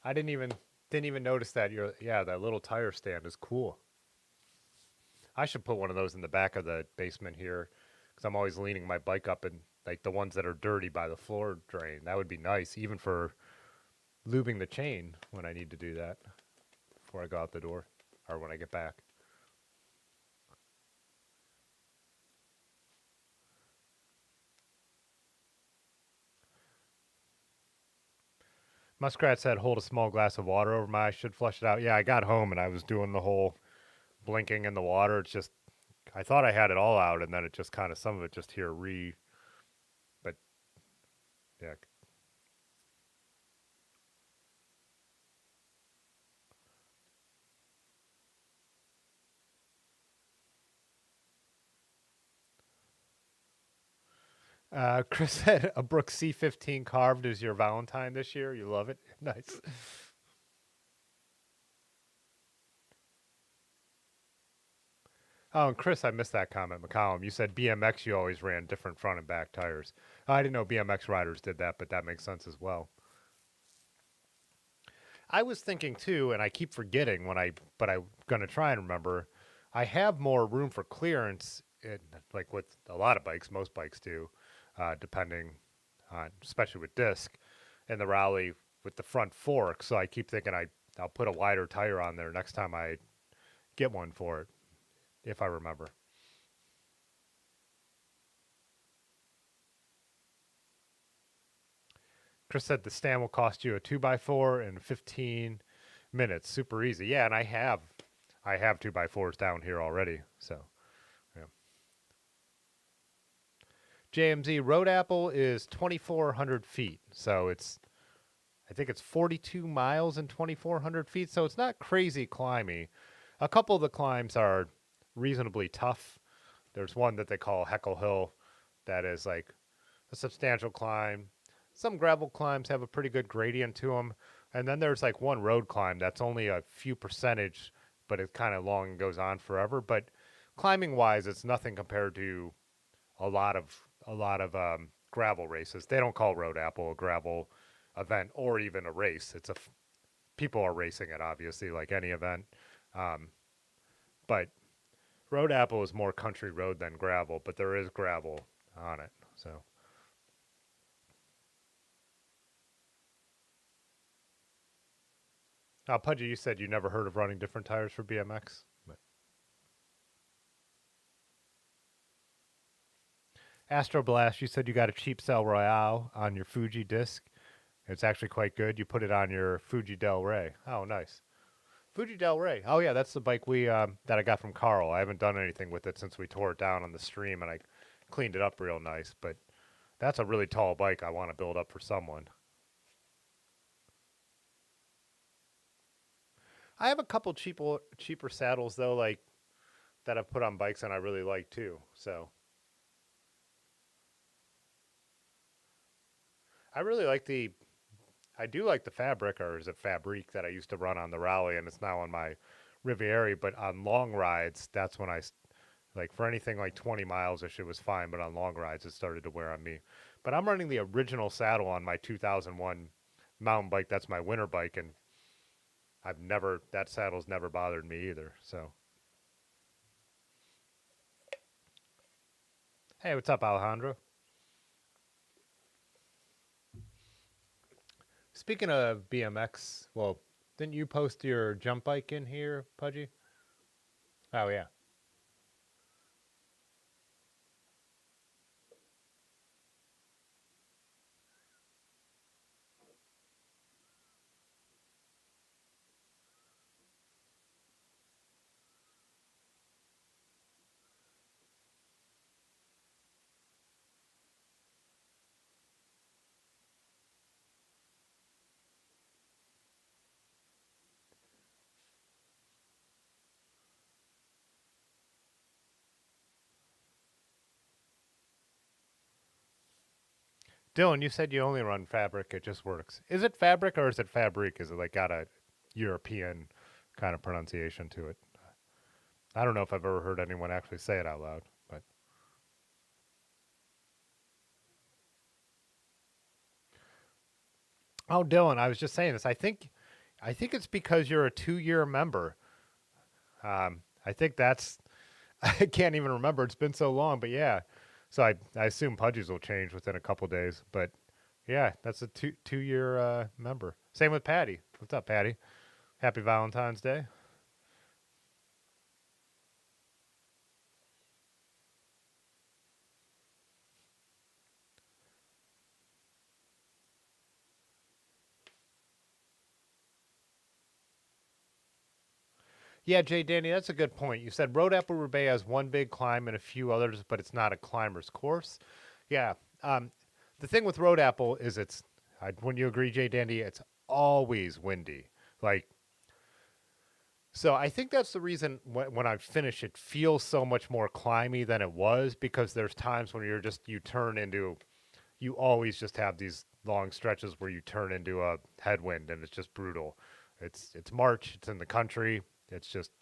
S1: I didn't even notice that. Yeah, that little tire stand is cool. I should put one of those in the back of the basement here because I'm always leaning my bike up and like the ones that are dirty by the floor drain. That would be nice, even for lubing the chain when I need to do that before I go out the door or when I get back. Muskrat said, hold a small glass of water over my eyes, should flush it out. Yeah, I got home and I was doing the whole blinking in the water. It's just, I thought I had it all out and then it just kind of, some of it just here but yeah. Chris said a Brook C15 carved is your Valentine this year. You love it. Nice. Oh, and Chris, I missed that comment. McCollum, you said BMX you always ran different front and back tires. I didn't know BMX riders did that, but that makes sense as well. I was thinking too, and I keep forgetting but I'm gonna try and remember. I have more room for clearance, like with a lot of bikes, most bikes do, depending on, especially with disc, in the rally with the front fork. So I keep thinking I'll put a wider tire on there next time I get one for it, if I remember. Chris said the stand will cost you a 2x4 in 15 minutes. Super easy. Yeah, and I have 2x4s down here already. So yeah. JMZ Road Apple is 2,400 feet. So I think it's 42 miles and 2,400 feet. So it's not crazy climby. A couple of the climbs are reasonably tough. There's one that they call Heckle Hill that is like a substantial climb. Some gravel climbs have a pretty good gradient to them. And then there's like one road climb that's only a few percentage, but it's kind of long and goes on forever. But climbing wise, it's nothing compared to a lot of gravel races. They don't call Road Apple a gravel event or even a race. People are racing it obviously like any event, um, but Road Apple is more country road than gravel. But there is gravel on it. So, Pudgy, you said you never heard of running different tires for BMX. But Astroblast, you said you got a cheap Cell Royale on your Fuji disc. It's actually quite good. You put it on your Fuji Del Rey. Oh, nice. Fuji Del Rey. Oh yeah, that's the bike we that I got from Carl. I haven't done anything with it since we tore it down on the stream, and I cleaned it up real nice. But that's a really tall bike I want to build up for someone. I have a couple cheaper saddles though, like that I've put on bikes and I really like too. So I really like the I do like the fabric, or is it fabrique, that I used to run on the rally, and it's now on my Riviera. But on long rides, that's when like for anything like 20 miles ish, it was fine. But on long rides, it started to wear on me. But I'm running the original saddle on my 2001 mountain bike. That's my winter bike, and that saddle's never bothered me either. So, hey, what's up, Alejandro? Speaking of BMX, well, didn't you post your jump bike in here, Pudgy? Oh yeah. Dylan, you said you only run fabric. It just works. Is it fabric or is it fabrique? Is it like got a European kind of pronunciation to it? I don't know if I've ever heard anyone actually say it out loud. But oh, Dylan, I was just saying this. I think it's because you're a 2 year member. I think that's I can't even remember. It's been so long, but yeah. So I assume Pudgies will change within a couple days. But yeah, that's a two year member. Same with Patty. What's up, Patty? Happy Valentine's Day. Yeah, Jay Danny, that's a good point. You said Road Apple Roubaix has one big climb and a few others, but it's not a climber's course. Yeah. The thing with Road Apple is when you agree, Jay Dandy, it's always windy. Like So I think that's the reason when I finish, it feels so much more climby than it was because there's times when you turn into, you always just have these long stretches where you turn into a headwind and it's just brutal. It's March, it's in the country, it's just,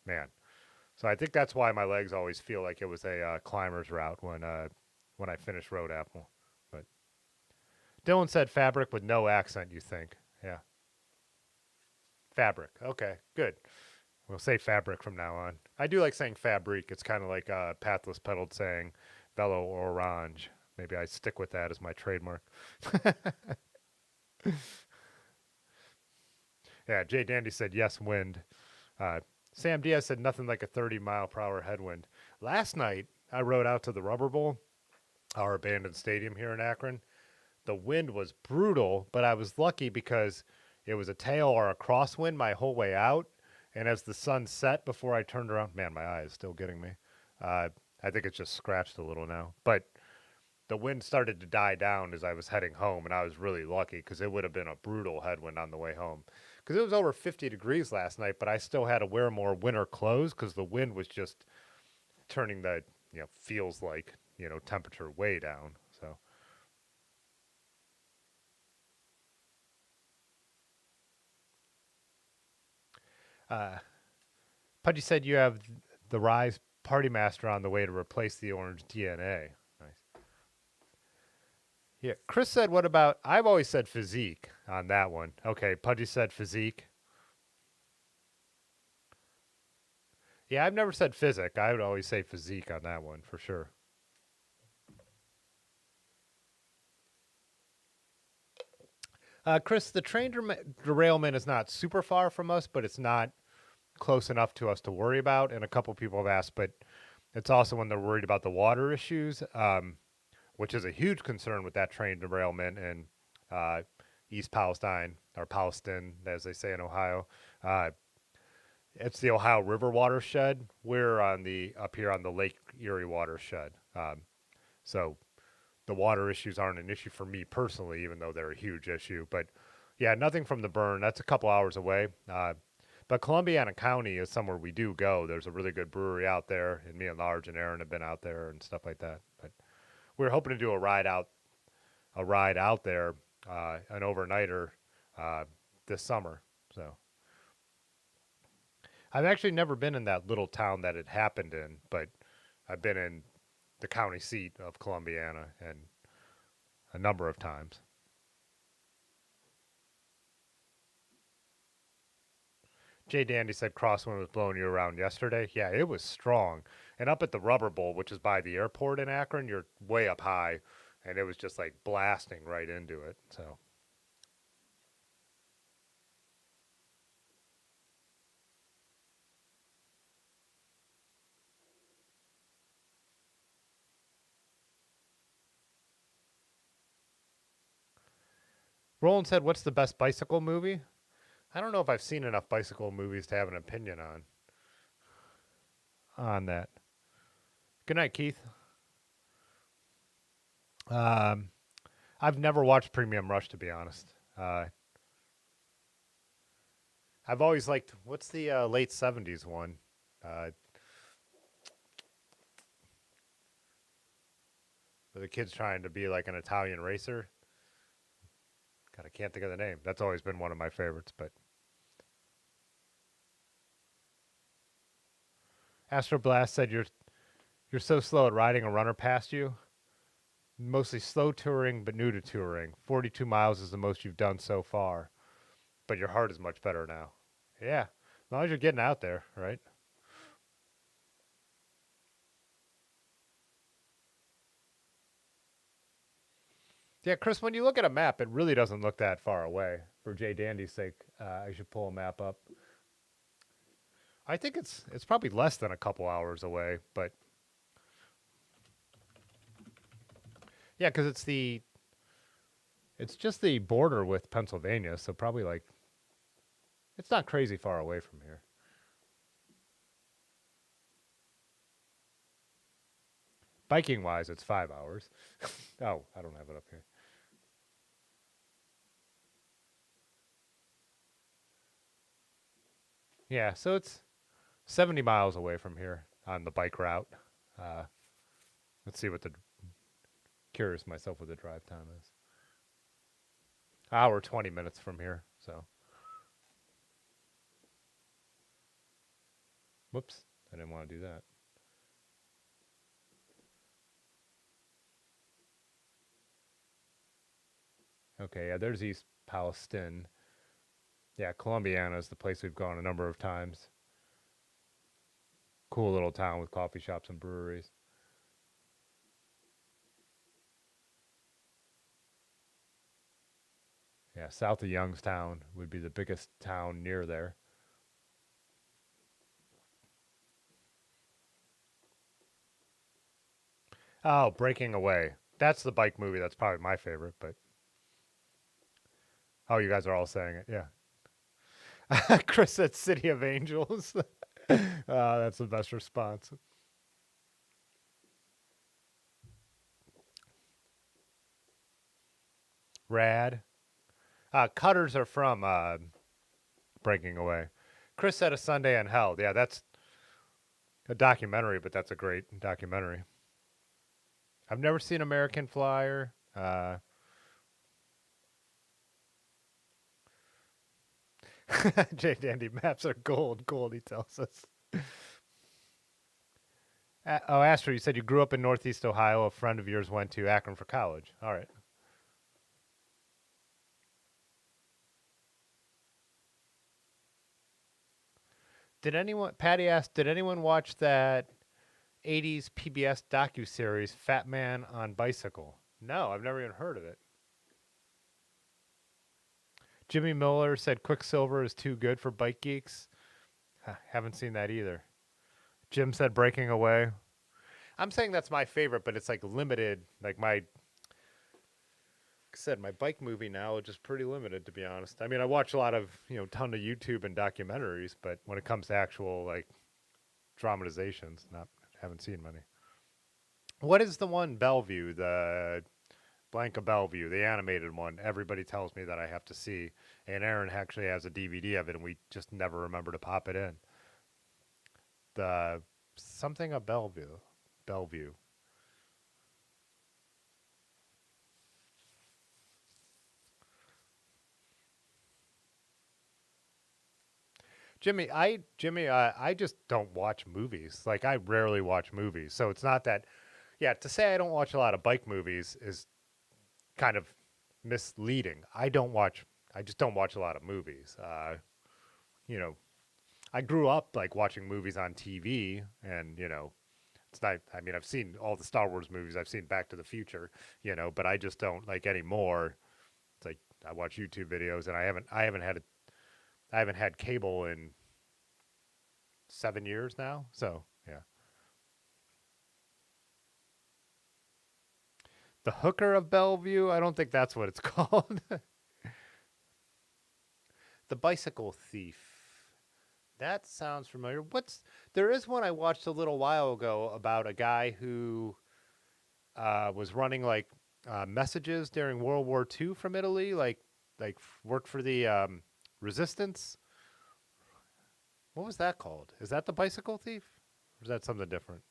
S1: man. So I think that's why my legs always feel like it was a climber's route when I finish Road Apple. But Dylan said fabric with no accent. You think? Yeah, fabric. Okay, good. We'll say fabric from now on. I do like saying fabrique. It's kind of like Pathless Pedaled saying Velo Orange. Maybe I stick with that as my trademark. Yeah, Jay Dandy said yes, wind. Uh, Sam Diaz said nothing like a 30-mile-per-hour headwind. Last night, I rode out to the Rubber Bowl, our abandoned stadium here in Akron. The wind was brutal, but I was lucky because it was a tail or a crosswind my whole way out. And as the sun set before I turned around, man, my eye is still getting me. Uh, I think it's just scratched a little now. But the wind started to die down as I was heading home, and I was really lucky because it would have been a brutal headwind on the way home. Because it was over 50 degrees last night, but I still had to wear more winter clothes because the wind was just turning the, feels like, temperature way down. So, uh, Pudgy said you have the Rise Party Master on the way to replace the orange DNA. Nice. Yeah. Chris said, what about, I've always said physique on that one. Okay. Pudgy said physique. Yeah, I've never said physic. I would always say physique on that one for sure. Chris, the train derailment is not super far from us, but it's not close enough to us to worry about. And a couple people have asked, but it's also when they're worried about the water issues, which is a huge concern with that train derailment in uh, East Palestine, or Palestine, as they say in Ohio. Uh, it's the Ohio River watershed. We're on the up here on the Lake Erie watershed. So the water issues aren't an issue for me personally, even though they're a huge issue. But yeah, nothing from the burn. That's a couple hours away. But Columbiana County is somewhere we do go. There's a really good brewery out there, and me and Large and Aaron have been out there and stuff like that. But we're hoping to do a ride out there, an overnighter uh, this summer. So I've actually never been in that little town that it happened in, but I've been in the county seat of Columbiana and a number of times. Jay Dandy said crosswind was blowing you around yesterday. Yeah, it was strong. And up at the Rubber Bowl, which is by the airport in Akron, you're way up high, and it was just like blasting right into it. So, Roland said, "What's the best bicycle movie?" I don't know if I've seen enough bicycle movies to have an opinion on that. Good night, Keith. Um, I've never watched Premium Rush to be honest. I've always liked what's the late '70s one? Uh, where the kid's trying to be like an Italian racer. God, I can't think of the name. That's always been one of my favorites. But Astroblast said you're so slow at riding a runner past you. Mostly slow touring, but new to touring. 42 miles is the most you've done so far, but your heart is much better now. Yeah, as long as you're getting out there, right? Yeah, Chris, when you look at a map, it really doesn't look that far away. For Jay Dandy's sake, I should pull a map up. I think it's probably less than a couple hours away, but yeah, because it's just the border with Pennsylvania, so probably like it's not crazy far away from here. Biking wise, it's 5 hours. Oh, I don't have it up here. Yeah, so it's 70 miles away from here on the bike route. Uh, let's see what the curious myself what the drive time is. Hour 20 minutes from here. So, whoops, I didn't want to do that. Okay, yeah, there's East Palestine. Yeah, Columbiana is the place we've gone a number of times. Cool little town with coffee shops and breweries. Yeah, south of Youngstown would be the biggest town near there. Oh, Breaking Away. That's the bike movie. That's probably my favorite. But oh, you guys are all saying it. Yeah. Chris said City of Angels. That's the best response. Rad. Cutters are from Breaking Away. Chris said A Sunday in Hell. Yeah, that's a documentary, but that's a great documentary. I've never seen American Flyer. J Dandy maps are gold. Gold, he tells us. Astro, you said you grew up in Northeast Ohio. A friend of yours went to Akron for college. All right. Patty asked, did anyone watch that 80s PBS docu-series Fat Man on Bicycle? No, I've never even heard of it. Jimmy Miller said Quicksilver is too good for bike geeks. Haven't seen that either. Jim said Breaking Away. I'm saying that's my favorite, but it's like limited. Like said, my bike movie knowledge is pretty limited, to be honest. I mean, I watch a lot of, ton of YouTube and documentaries, but when it comes to actual like dramatizations, not haven't seen many. What is the one Bellevue, the Blanca Bellevue, the animated one? Everybody tells me that I have to see, and Aaron actually has a DVD of it, and we just never remember to pop it in. The something of Bellevue, Bellevue. I just don't watch movies. Like I rarely watch movies, so it's not that. Yeah, to say I don't watch a lot of bike movies is kind of misleading. I just don't watch a lot of movies. You know, I grew up like watching movies on TV, and it's not. I mean, I've seen all the Star Wars movies. I've seen Back to the Future, but I just don't like anymore. It's like I watch YouTube videos, and I haven't had cable in 7 years now. So yeah, the Hooker of Bellevue. I don't think that's what it's called. The Bicycle Thief. That sounds familiar. There is one I watched a little while ago about a guy who was running like messages during World War II from Italy, like worked for the resistance. What was that called? Is that the Bicycle Thief? Or is that something different?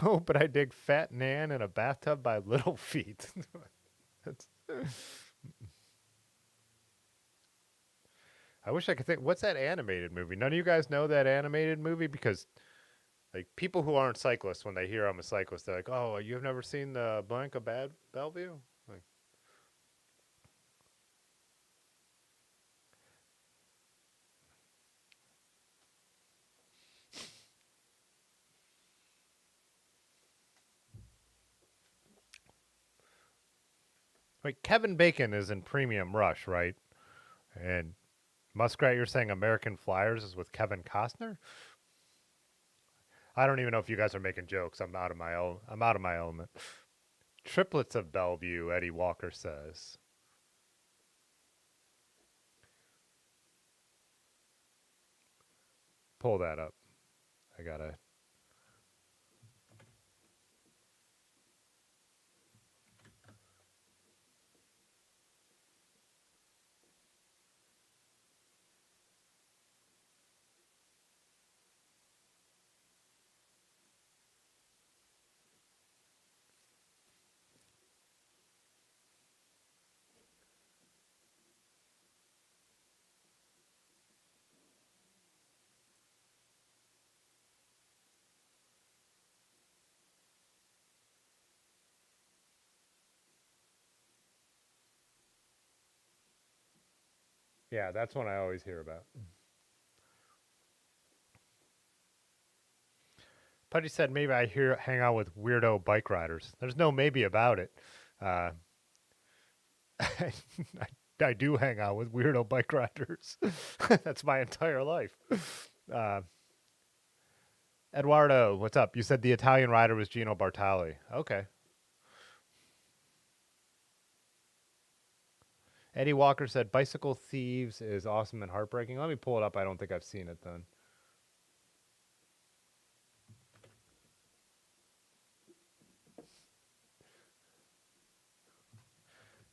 S1: No, but I dig Fat Nan in a bathtub by Little Feet. That's, I wish I could think. What's that animated movie? None of you guys know that animated movie because like people who aren't cyclists, when they hear I'm a cyclist, they're like, "Oh, you've never seen the Blanca Bad Bellevue?" Like, Kevin Bacon is in Premium Rush, right? And Muskrat, you're saying American Flyers is with Kevin Costner? I don't even know if you guys are making jokes. I'm out of my element. Triplets of Bellevue, Eddie Walker says. pull that up. I gotta. Yeah, that's one I always hear about. Putty said maybe hang out with weirdo bike riders. There's no maybe about it. Uh, I, I do hang out with weirdo bike riders. That's my entire life. Uh, Eduardo, what's up? You said the Italian rider was Gino Bartali. Okay. Eddie Walker said Bicycle Thieves is awesome and heartbreaking. Let me pull it up. I don't think I've seen it then.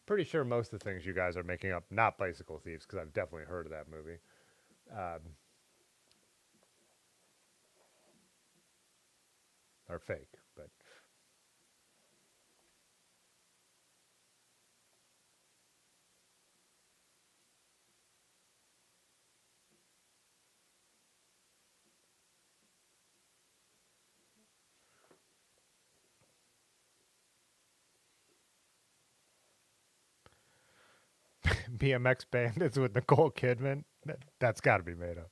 S1: Pretty sure most of the things you guys are making up, not Bicycle Thieves, because I've definitely heard of that movie. Are fake, but BMX Bandits with Nicole Kidman, that's got to be made up.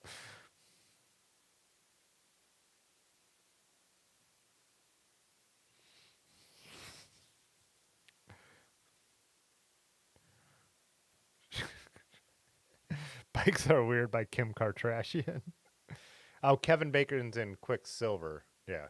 S1: Bikes Are Weird by Kim Kardashian. Oh, Kevin Bacon's in Quicksilver. Yeah.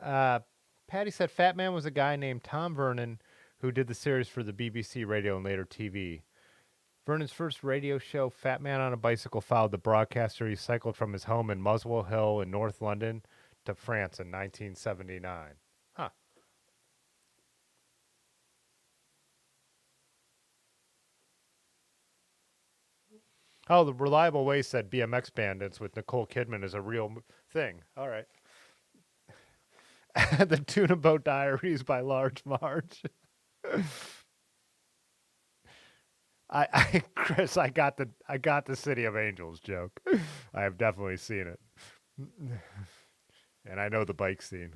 S1: Uh, Patty said Fat Man was a guy named Tom Vernon who did the series for the BBC radio and later TV. Vernon's first radio show, Fat Man on a Bicycle, followed the broadcaster. He cycled from his home in Muswell Hill in North London to France in 1979. Huh. Oh, the Reliable Way said BMX Bandits with Nicole Kidman is a real thing. All right. The Tuna Boat Diaries by Large Marge. Chris, I got the City of Angels joke. I have definitely seen it, and I know the bike scene.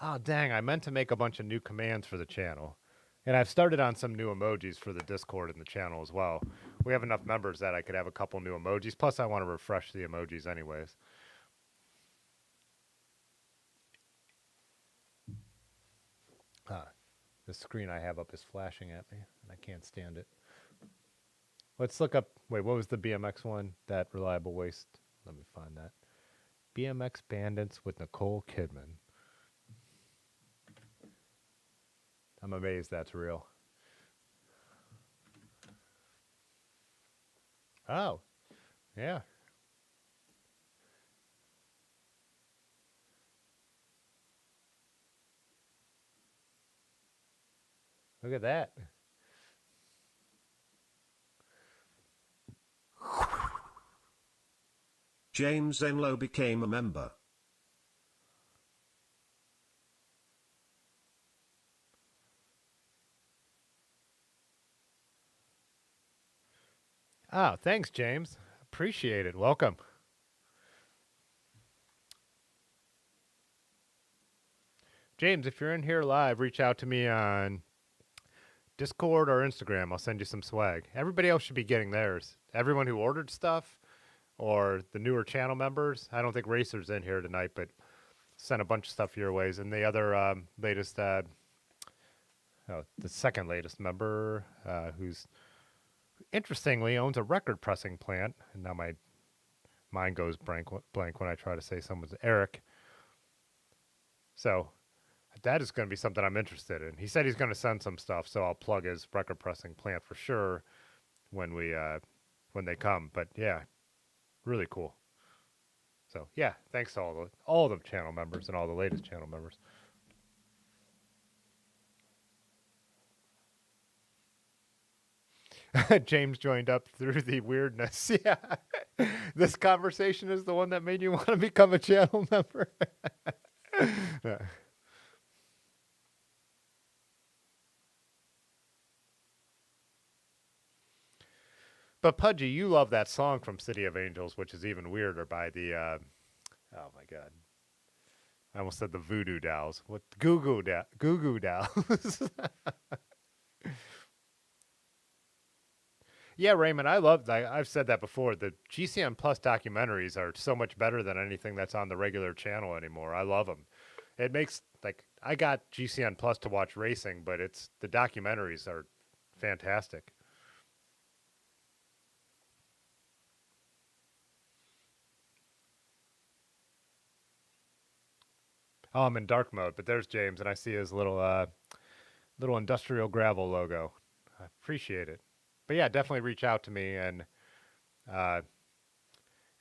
S1: Oh dang! I meant to make a bunch of new commands for the channel, and I've started on some new emojis for the Discord and the channel as well. We have enough members that I could have a couple new emojis. Plus, I want to refresh the emojis anyways. Ah, the screen I have up is flashing at me, and I can't stand it. Let's look up. Wait, what was the BMX one? That Reliable Waste. Let me find that. BMX Bandits with Nicole Kidman. I'm amazed that's real. Oh, yeah. Look at that.
S2: James Enlow became a member.
S1: Oh, thanks, James. Appreciate it. Welcome. James, if you're in here live, reach out to me on Discord or Instagram. I'll send you some swag. Everybody else should be getting theirs. Everyone who ordered stuff or the newer channel members. I don't think Racer's in here tonight, but sent a bunch of stuff your ways. And the other latest, the second latest member, who's interestingly owns a record pressing plant. And now my mind goes blank when I try to say someone's Eric. So that is going to be something I'm interested in. He said he's going to send some stuff, so I'll plug his record pressing plant for sure when they come. But yeah, really cool. So yeah, thanks to all the channel members and all the latest channel members. James joined up through the weirdness. Yeah, this conversation is the one that made you want to become a channel member. Yeah. But Pudgy, you love that song from City of Angels, which is even weirder by the oh my god. I almost said the voodoo dolls. What Goo Goo dolls. Yeah, Raymond, I've said that before. The GCN Plus documentaries are so much better than anything that's on the regular channel anymore. I love them. It makes like I got GCN Plus to watch racing, but it's the documentaries are fantastic. Oh, I'm in dark mode, but there's James, and I see his little industrial gravel logo. I appreciate it. But yeah, definitely reach out to me, and uh,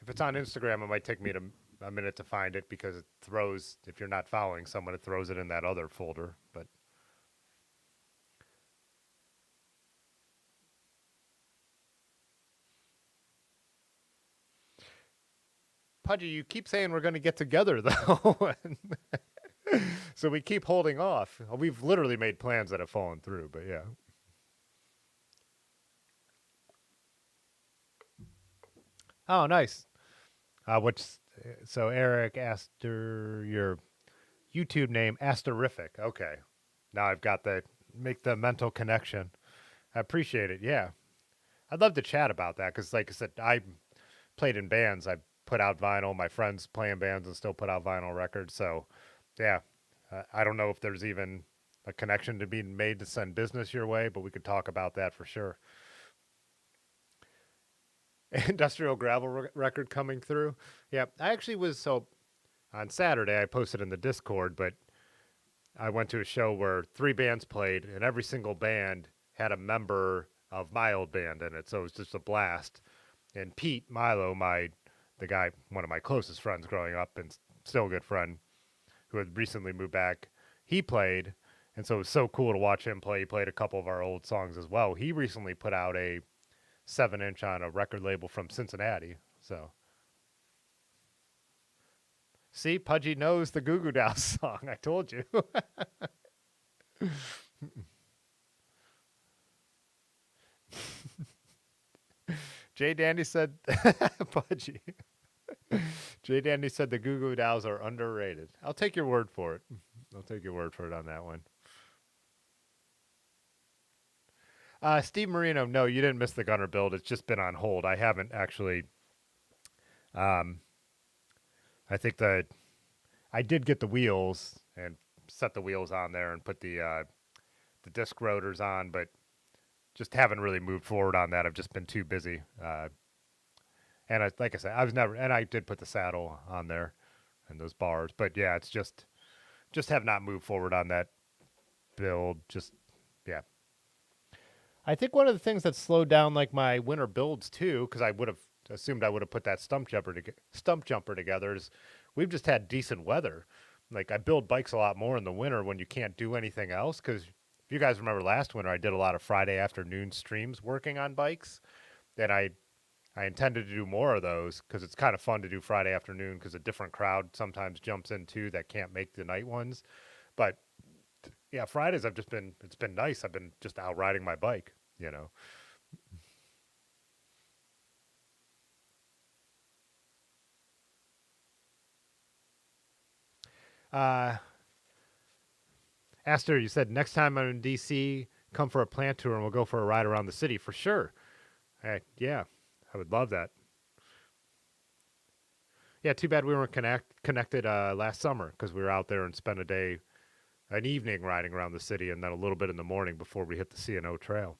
S1: if it's on Instagram, it might take me a minute to find it because it throws. If you're not following someone, it throws it in that other folder. But Pudgy, you keep saying we're going to get together though, so we keep holding off. We've literally made plans that have fallen through. But yeah. Oh, nice. Which so Eric Aster, your YouTube name Asterific. Okay, now I've got the make the mental connection. I appreciate it. Yeah, I'd love to chat about that because, like I said, I played in bands. I put out vinyl. My friends play in bands and still put out vinyl records. So, yeah, I don't know if there's even a connection to being made to send business your way, but we could talk about that for sure. Industrial gravel record coming through. Yeah, I actually was so on Saturday. I posted in the Discord, but I went to a show where three bands played, and every single band had a member of my old band in it. So it was just a blast. And Pete Milo, the guy, one of my closest friends growing up, and still a good friend, who had recently moved back, he played, and so it was so cool to watch him play. He played a couple of our old songs as well. He recently put out a 7-inch on a record label from Cincinnati. So see, Pudgy knows the Goo Goo Dolls song. I told you. Jay Dandy said, Pudgy. Jay Dandy said the Goo Goo Dolls are underrated. I'll take your word for it. I'll take your word for it on that one. Steve Marino, no, you didn't miss the Gunner build. It's just been on hold. I haven't actually. Um, I think that I did get the wheels and set the wheels on there and put the disc rotors on, but just haven't really moved forward on that. I've just been too busy. And like I said, I was never, and I did put the saddle on there and those bars, but yeah, it's just have not moved forward on that build. Just yeah, I think one of the things that slowed down like my winter builds too, because I would have assumed I would have put that stump jumper together. Is we've just had decent weather. Like I build bikes a lot more in the winter when you can't do anything else. Because if you guys remember last winter, I did a lot of Friday afternoon streams working on bikes, and I intended to do more of those because it's kind of fun to do Friday afternoon because a different crowd sometimes jumps in too that can't make the night ones. But yeah, Fridays it's been nice. I've been just out riding my bike, you know. Uh, Aster, you said next time I'm in DC, come for a plant tour and we'll go for a ride around the city for sure. Hey, yeah, I would love that. Yeah, too bad we weren't connected last summer because we were out there and spent an evening riding around the city, and then a little bit in the morning before we hit the C&O Trail.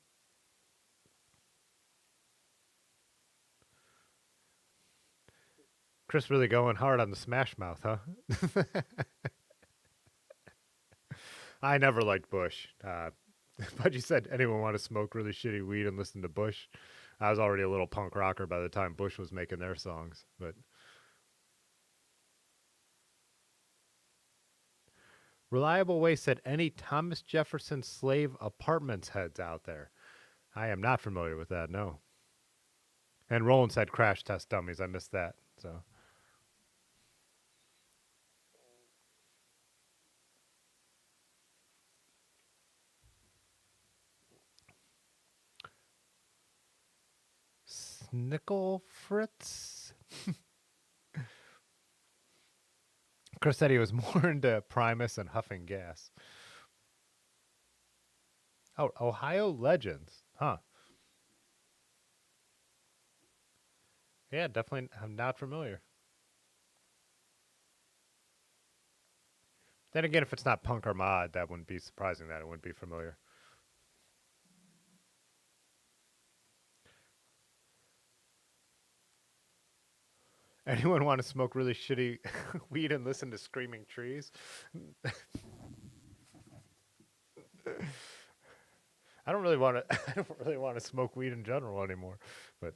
S1: Chris really going hard on the Smash Mouth, huh? I never liked Bush. But you said anyone want to smoke really shitty weed and listen to Bush? I was already a little punk rocker by the time Bush was making their songs. But Reliable Way said any Thomas Jefferson slave apartments heads out there. I am not familiar with that, no. And Roland said crash test dummies. I missed that. So Snickle Fritz? Chris said he was more into Primus and huffing gas. Oh, Ohio Legends. Huh. Yeah, definitely. I'm not familiar. Then again, if it's not punk or mod, that wouldn't be surprising that it wouldn't be familiar. Anyone want to smoke really shitty weed and listen to screaming trees? I don't really want to. I don't really want to smoke weed in general anymore. But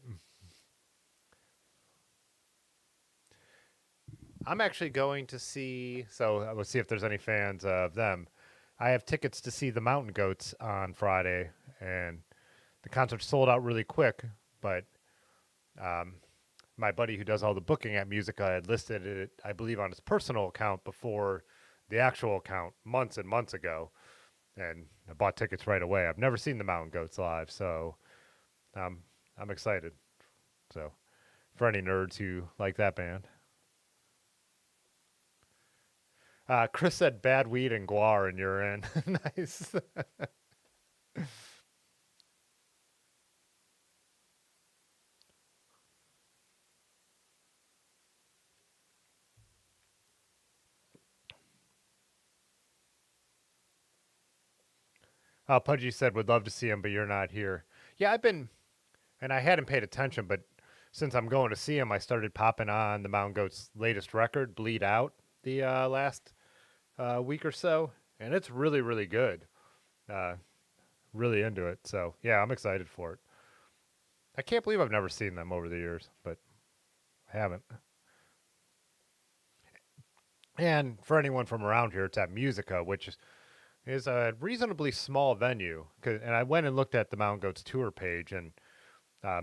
S1: I'm actually going to see. So we'll see if there's any fans of them. I have tickets to see the Mountain Goats on Friday, and the concert sold out really quick. But um, my buddy who does all the booking at Musica had listed it, I believe, on his personal account before the actual account months and months ago, and I bought tickets right away. I've never seen the Mountain Goats live, so um, I'm excited. So for any nerds who like that band, Chris said bad weed and guar, and you're in. Nice. Pudgy said would love to see him, but you're not here. Yeah, I've been, and I hadn't paid attention, but since I'm going to see him, I started popping on the Mountain Goats' latest record, "Bleed Out," the last week or so, and it's really, really good. Uh, really into it. So yeah, I'm excited for it. I can't believe I've never seen them over the years, but I haven't. And for anyone from around here, it's at Musica, which is a reasonably small venue. And I went and looked at the Mountain Goats tour page, and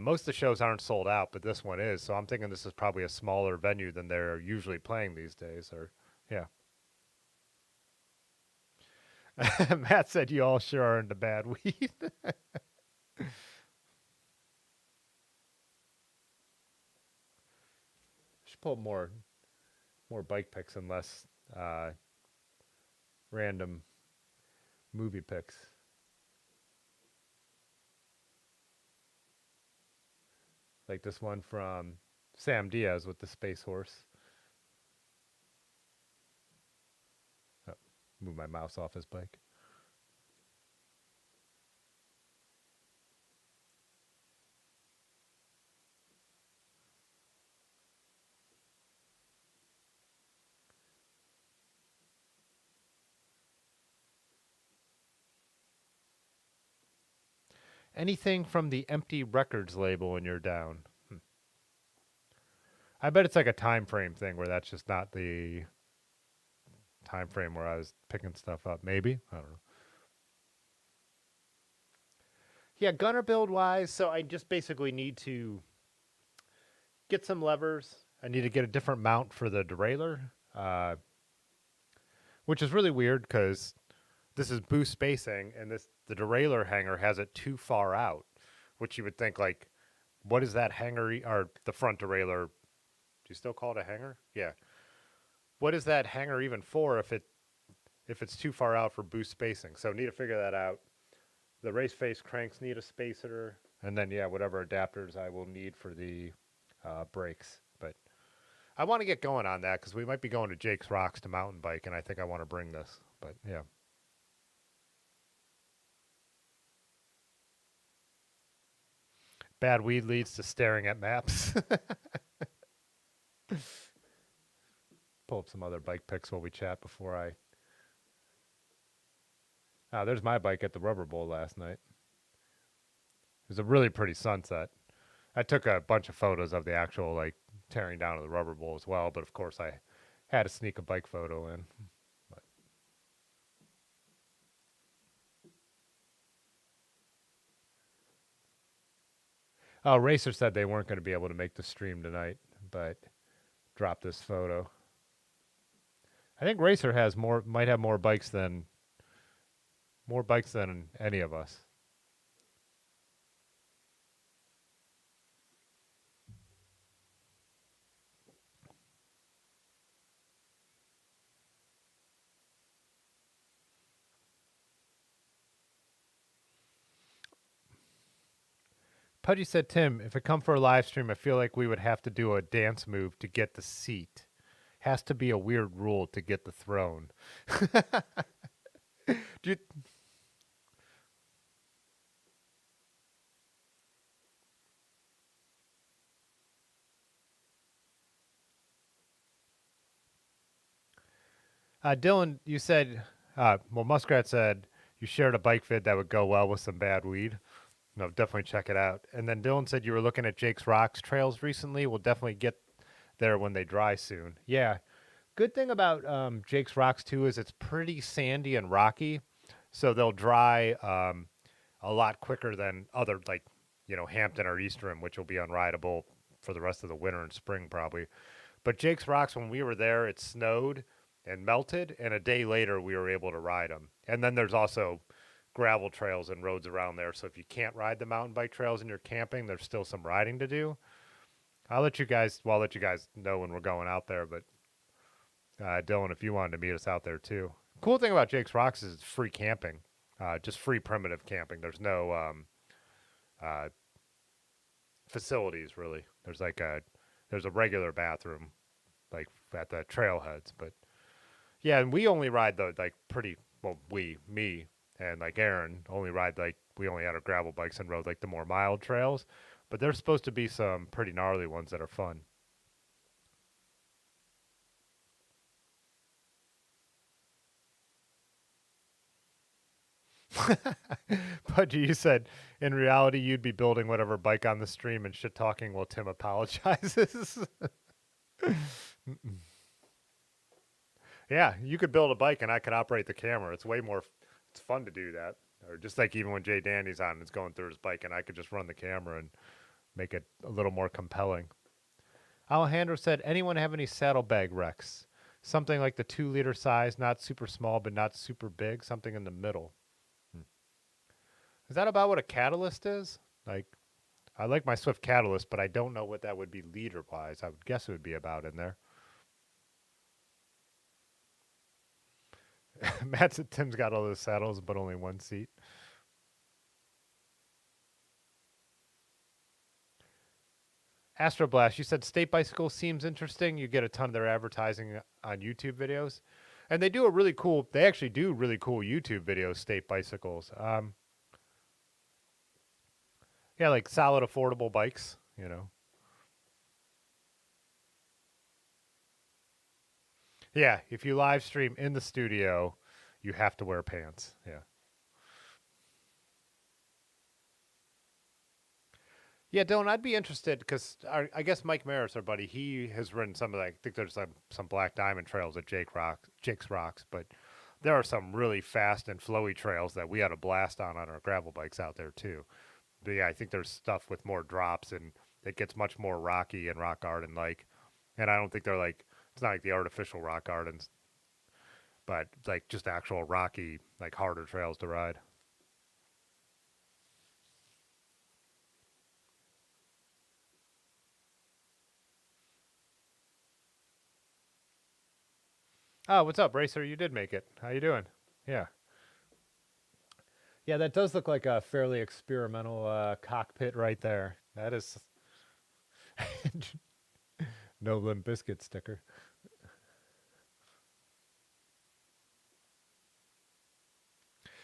S1: most of the shows aren't sold out, but this one is. So I'm thinking this is probably a smaller venue than they're usually playing these days. Or yeah, Matt said you all sure are into bad weed. Should pull more bike pics and less uh, random movie pics. Like this one from Sam Diaz with the space horse. Oh, move my mouse off his bike. Anything from the Empty Records label when you're down. I bet it's like a time frame thing where that's just not the time frame where I was picking stuff up. Maybe. I don't know. Yeah, gunner build wise, so I just basically need to get some levers. I need to get a different mount for the derailleur, uh, which is really weird because this is boost spacing, and the derailleur hanger has it too far out, which you would think like, what is that hanger or the front derailleur? Do you still call it a hanger? Yeah. What is that hanger even for if it's too far out for boost spacing? So need to figure that out. The race face cranks need a spacer, and then yeah, whatever adapters I will need for the brakes. But I want to get going on that because we might be going to Jake's Rocks to mountain bike, and I think I want to bring this. But yeah. Bad weed leads to staring at maps. Pull up some other bike pics while we chat before I. Ah, there's my bike at the Rubber Bowl last night. It was a really pretty sunset. I took a bunch of photos of the actual like tearing down of the Rubber Bowl as well, but of course I had to sneak a bike photo in. But, oh, Racer said they weren't going to be able to make the stream tonight, but dropped this photo. I think Racer has might have more bikes than any of us. Pudgy said, Tim, if it come for a live stream, I feel like we would have to do a dance move to get the seat. Has to be a weird rule to get the throne. Do you, Dylan, you said, well, Muskrat said you shared a bike vid that would go well with some bad weed. No, definitely check it out. And then Dylan said you were looking at Jake's Rocks trails recently. We'll definitely get there when they dry soon. Yeah. Good thing about Jake's Rocks too is it's pretty sandy and rocky, so they'll dry a lot quicker than other like Hampton or Eastern, which will be unrideable for the rest of the winter and spring probably. But Jake's Rocks, when we were there, it snowed and melted, and a day later we were able to ride them. And then there's also gravel trails and roads around there. So if you can't ride the mountain bike trails and you're camping, there's still some riding to do. I'll let you guys know when we're going out there. But Dylan, if you wanted to meet us out there too. Cool thing about Jake's Rocks is it's free camping, just free primitive camping. There's no uh, facilities really. There's a regular bathroom like at the trailheads, but yeah, and we only ride the like pretty well me and like Aaron only ride like we only had our gravel bikes and rode like the more mild trails, but there's supposed to be some pretty gnarly ones that are fun. But you said in reality you'd be building whatever bike on the stream and shit talking while Tim apologizes. Yeah, you could build a bike and I could operate the camera. It's way more. It's fun to do that. Or just like even when Jay Danny's on and it's going through his bike, and I could just run the camera and make it a little more compelling. Alejandro said, anyone have any saddlebag wrecks? Something like the 2 liter size, not super small but not super big, something in the middle. Hmm. Is that about what a catalyst is? Like, I like my Swift catalyst, but I don't know what that would be liter wise. I would guess it would be about in there. Matt said Tim's got all those saddles, but only one seat. Astroblast, you said state bicycle seems interesting. You get a ton of their advertising on YouTube videos, and they do a really cool. They actually do really cool YouTube videos. State bicycles. Yeah, like solid, affordable bikes. Yeah, if you live stream in the studio, you have to wear pants. Yeah. Yeah, Dylan, I'd be interested because I guess Mike Maris, our buddy, he has ridden some of that. I think there's some Black Diamond trails at Jake's Rocks, but there are some really fast and flowy trails that we had a blast on our gravel bikes out there too. But yeah, I think there's stuff with more drops and it gets much more rocky and rock garden like. And I don't think they're like it's not like the artificial rock gardens, but like just actual rocky, like harder trails to ride. Oh, what's up, Racer? You did make it. How you doing? Yeah. Yeah, that does look like a fairly experimental cockpit right there. That is No Limp Biscuit sticker.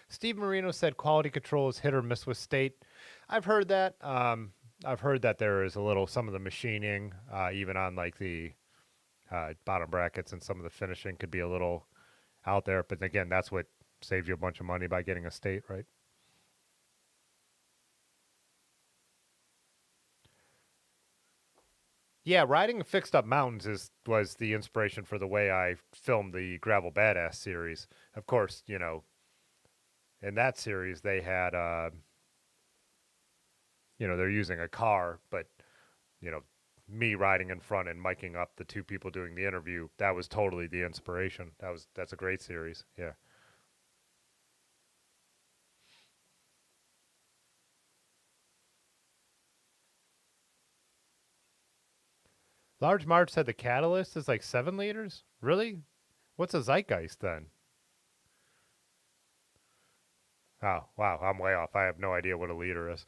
S1: Steve Marino said quality control is hit or miss with state. I've heard that. I've heard that there is a little some of the machining, even on like the bottom brackets and some of the finishing could be a little out there. But again, that's what saves you a bunch of money by getting a state, right? Yeah, riding fixed up mountains was the inspiration for the way I filmed the Gravel Badass series. Of course, in that series they had they're using a car, but you know, me riding in front and miking up the two people doing the interview, that was totally the inspiration. That's a great series. Yeah. Large Marge said the catalyst is like 7 liters. Really? What's a zeitgeist then? Oh wow, I'm way off. I have no idea what a liter is.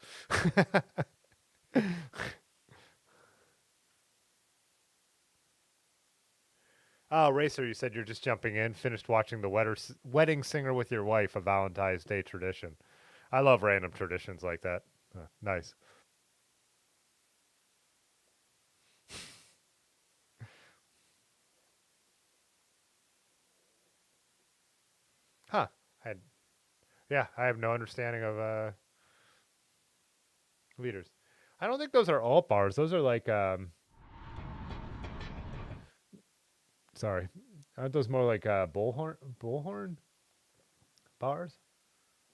S1: Oh, Racer, you said you're just jumping in. Finished watching the wedding singer with your wife, a Valentine's Day tradition. I love random traditions like that. Nice. Huh. I had, yeah, I have no understanding of liters. I don't think those are alt bars. Those are like sorry. Aren't those more like bullhorn bars?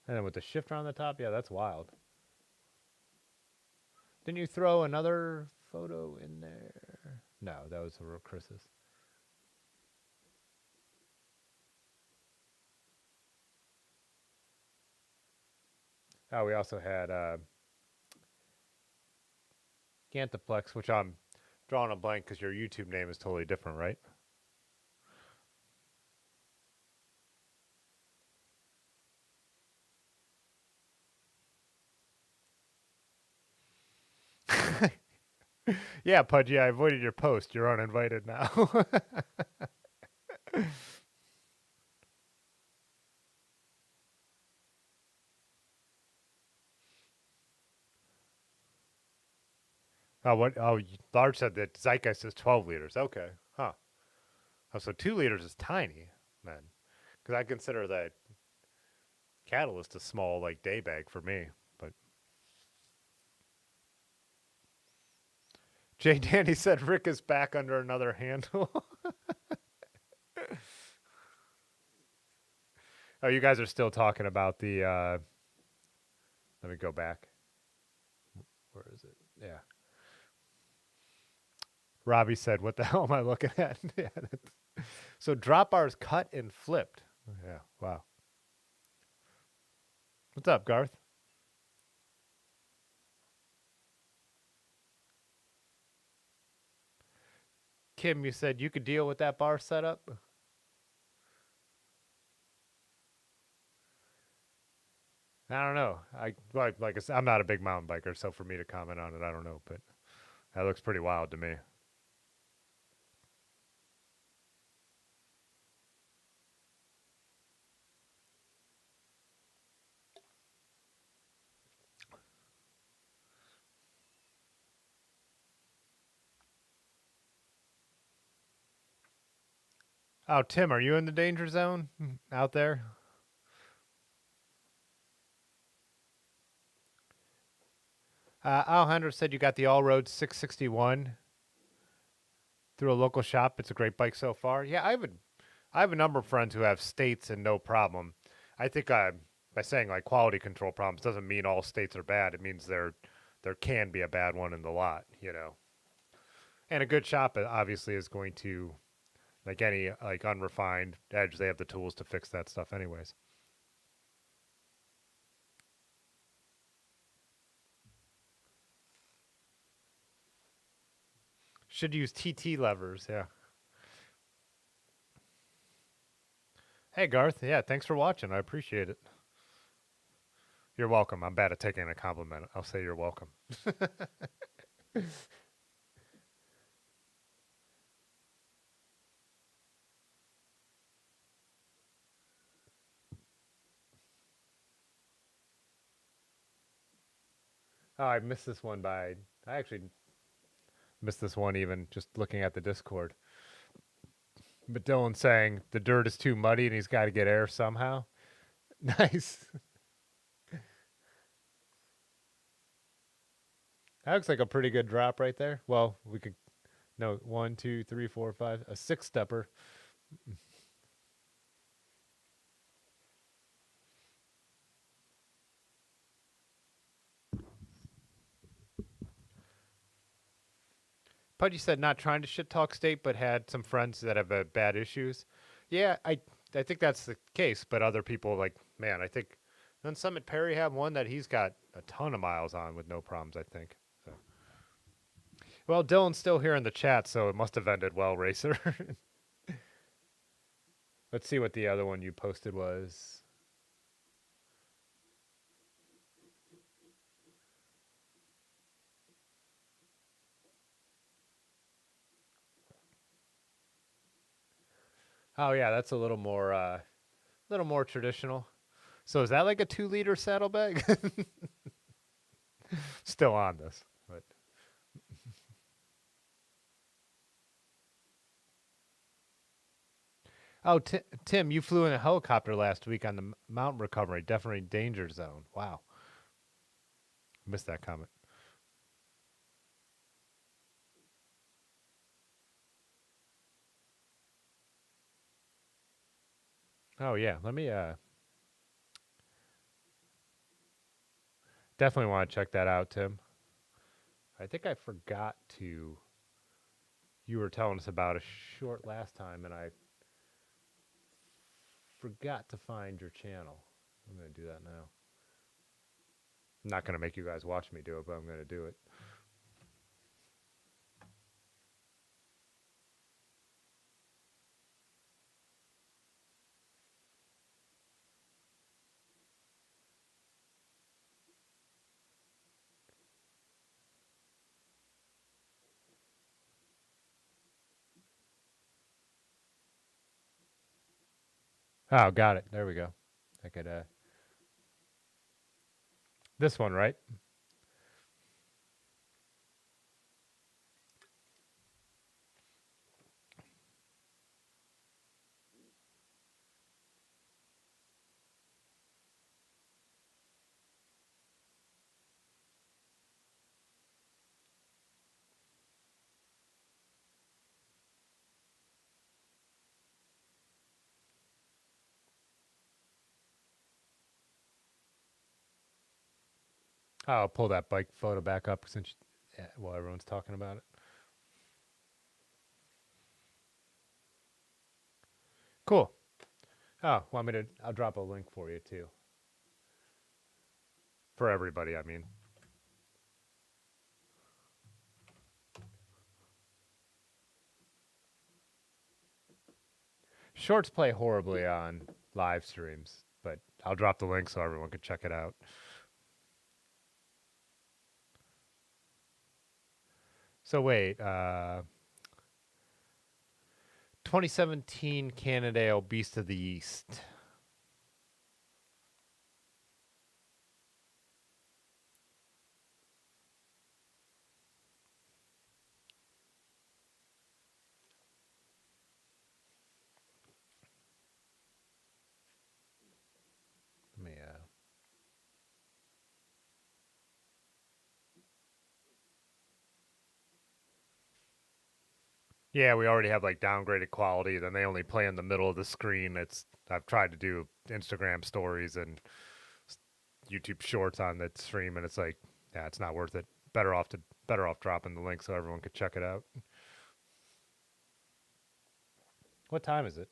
S1: And then with the shifter on the top, yeah, that's wild. Didn't you throw another photo in there? No, that was Chris's. Oh, we also had Gantaplex, which I'm drawing a blank because your YouTube name is totally different, right? Yeah, Pudgy, I avoided your post. You're uninvited now. Oh, what? Oh, Large said that Zeitgeist is 12 liters. Okay. Huh. Oh, so 2 liters is tiny, then. Because I consider that Catalyst a small, like, day bag for me. But Jay Danny said Rick is back under another handle. Oh, you guys are still talking about the. Let me go back. Where is it? Yeah. Robbie said, "What the hell am I looking at?" Yeah, so drop bars cut and flipped. Yeah. Wow. What's up, Garth? Kim, you said you could deal with that bar setup. I don't know. Like I said, I'm not a big mountain biker, so for me to comment on it, I don't know. But that looks pretty wild to me. Oh, Tim, are you in the danger zone out there? Alejandro said you got the All Road 661 through a local shop. It's a great bike so far. Yeah, I have a number of friends who have states and no problem. I think by saying like quality control problems doesn't mean all states are bad. It means there can be a bad one in the lot. And a good shop obviously is going to like any like unrefined edge. They have the tools to fix that stuff anyways. Should use TT levers. Yeah. Hey Garth. Yeah. Thanks for watching. I appreciate it. You're welcome. I'm bad at taking a compliment. I'll say you're welcome. Oh, I missed this one by. I actually missed this one even just looking at the Discord. But Dylan's saying the dirt is too muddy and he's got to get air somehow. Nice. That looks like a pretty good drop right there. Well, we could no 1, 2, 3, 4, 5, a six stepper. Pudgy said not trying to shit talk state, but had some friends that have bad issues. Yeah, I think that's the case. But other people like, man, I think then Summit Perry have one that he's got a ton of miles on with no problems. I think. So. Well, Dylan's still here in the chat, so it must have ended well, Racer. Let's see what the other one you posted was. Oh yeah, that's a little more traditional. So is that like a 2 liter saddlebag? Still on this, but oh, Tim, you flew in a helicopter last week on the mountain recovery. Definitely danger zone. Wow, missed that comment. Oh yeah, let me definitely want to check that out, Tim. I think I forgot to. You were telling us about a short last time, and I forgot to find your channel. I'm gonna do that now. I'm not gonna make you guys watch me do it, but I'm gonna do it. Oh, got it. There we go. I could this one, right? Oh, I'll pull that bike photo back up since while everyone's talking about it. Cool. Oh, want me to? I'll drop a link for you too. For everybody, I mean. Shorts play horribly on live streams, but I'll drop the link so everyone can check it out. So wait, 2017 Cannondale Beast of the East. Let me Yeah, we already have like downgraded quality. Then they only play in the middle of the screen. I've tried to do Instagram stories and YouTube Shorts on that stream, and it's like, yeah, it's not worth it. Better off dropping the link so everyone could check it out. What time is it?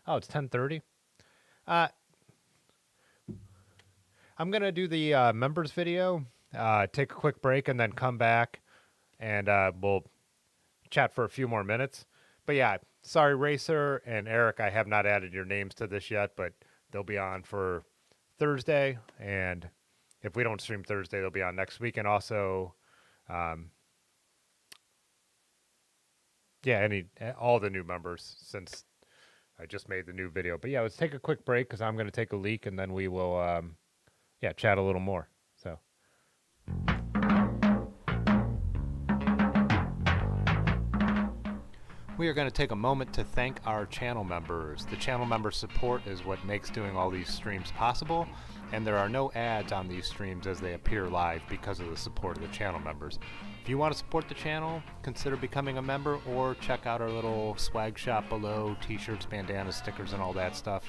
S1: Oh, it's 10:30. Uh, I'm gonna do the members video. Take a quick break and then come back, and we'll chat for a few more minutes. But yeah, sorry, Racer and Eric, I have not added your names to this yet, but they'll be on for Thursday, and if we don't stream Thursday, they'll be on next week, and also, yeah, all the new members since I just made the new video. But yeah, let's take a quick break because I'm going to take a leak, and then we will, yeah, chat a little more. So. We are going to take a moment to thank our channel members. The channel member support is what makes doing all these streams possible, and there are no ads on these streams as they appear live because of the support of the channel members. If you want to support the channel, consider becoming a member or check out our little swag shop below, t-shirts, bandanas, stickers, and all that stuff.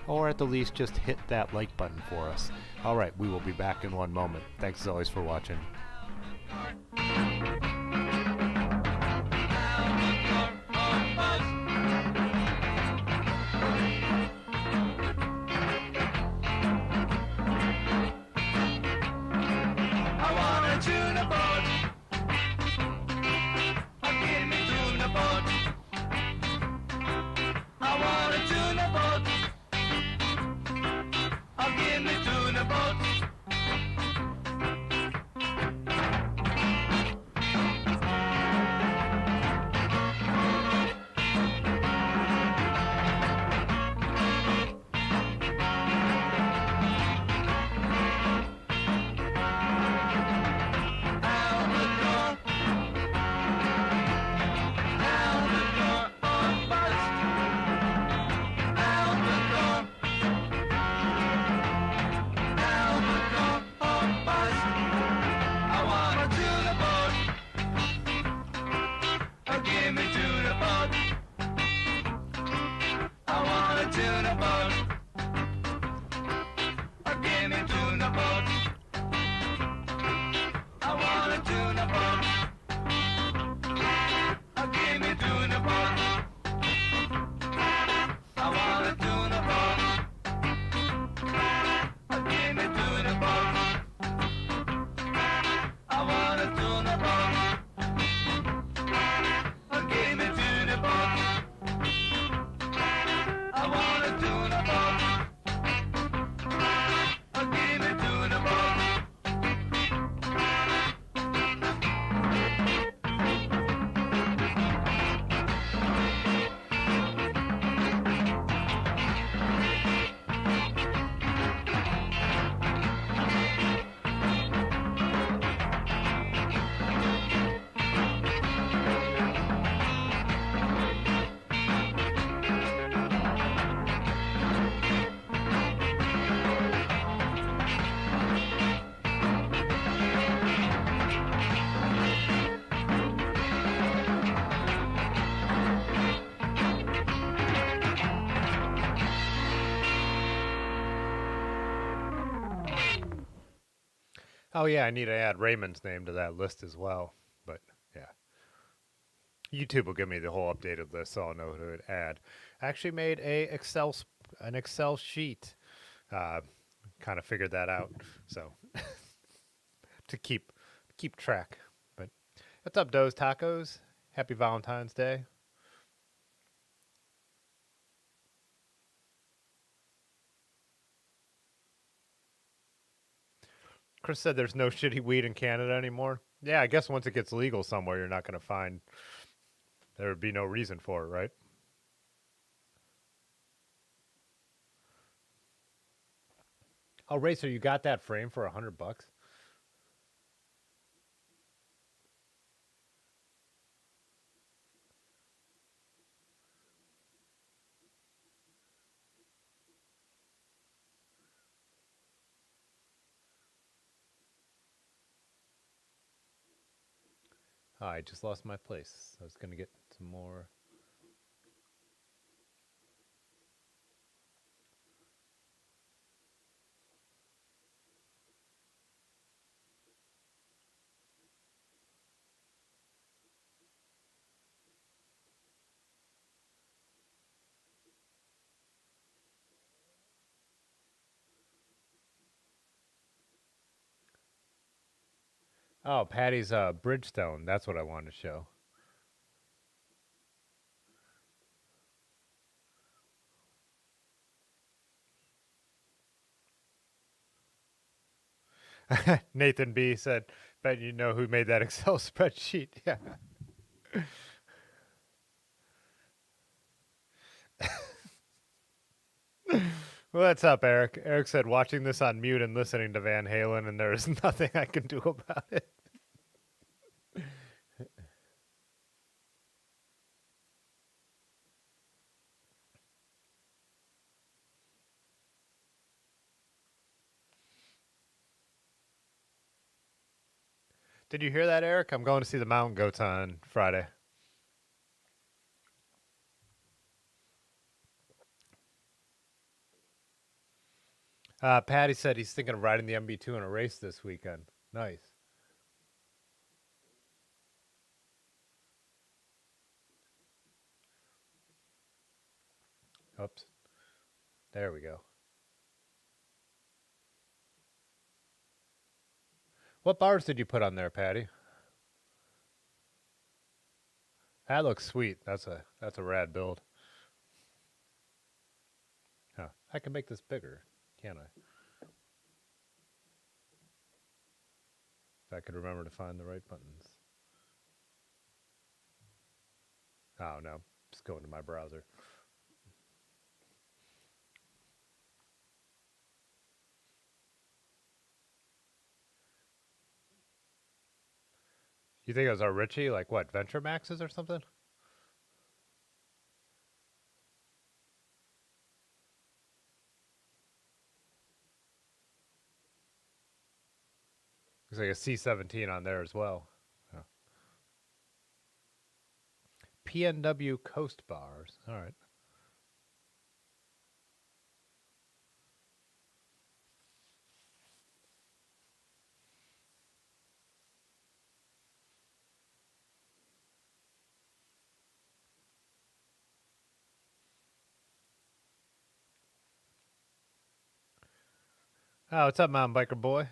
S1: Or at the least, just hit that like button for us. Alright, we will be back in one moment. Thanks as always for watching. Oh yeah, I need to add Raymond's name to that list as well. But yeah, YouTube will give me the whole updated list, so I'll know who to add. I actually made an Excel sheet. Kind of figured that out, so to keep track. But what's up, Does Tacos? Happy Valentine's Day. Chris said there's no shitty weed in Canada anymore. Yeah, I guess once it gets legal somewhere, you're not going to find. There would be no reason for it, right? Oh, Racer, you got that frame for $100? Oh, I just lost my place. I was going to get some more. Oh, Patty's Bridgestone. That's what I wanted to show. Nathan B said, bet you know who made that Excel spreadsheet. Yeah. What's up, Eric? Eric said, watching this on mute and listening to Van Halen, and there is nothing I can do about it. Did you hear that, Eric? I'm going to see the mountain goats on Friday. Patty said he's thinking of riding the MB2 in a race this weekend. Nice. Oops. There we go. What bars did you put on there, Patty? That looks sweet. That's a rad build. Huh. I can make this bigger, can't I? If I could remember to find the right buttons. Oh no. Just go into my browser. You think it was our Richie? Like what? Venture Maxes or something? Looks like a C17 on there as well. Oh. PNW Coast Bars. All right. Oh, what's up, mountain biker boy?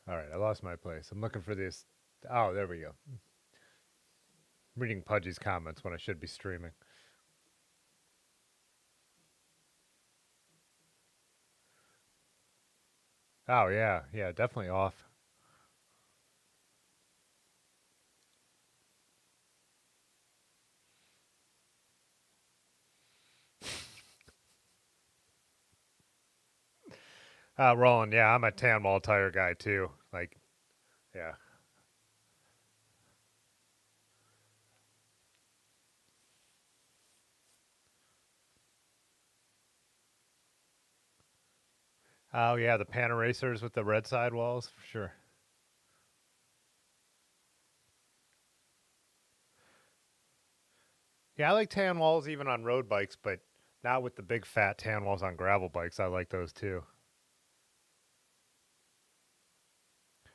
S1: All right, I lost my place. I'm looking for this. Oh, there we go. I'm reading Pudgy's comments when I should be streaming. Oh yeah, yeah, definitely off. Roland, yeah, I'm a tan wall tire guy too. Like, yeah. Oh yeah, the pan erasers with the red sidewalls, for sure. Yeah, I like tan walls even on road bikes, but not with the big fat tan walls on gravel bikes. I like those too.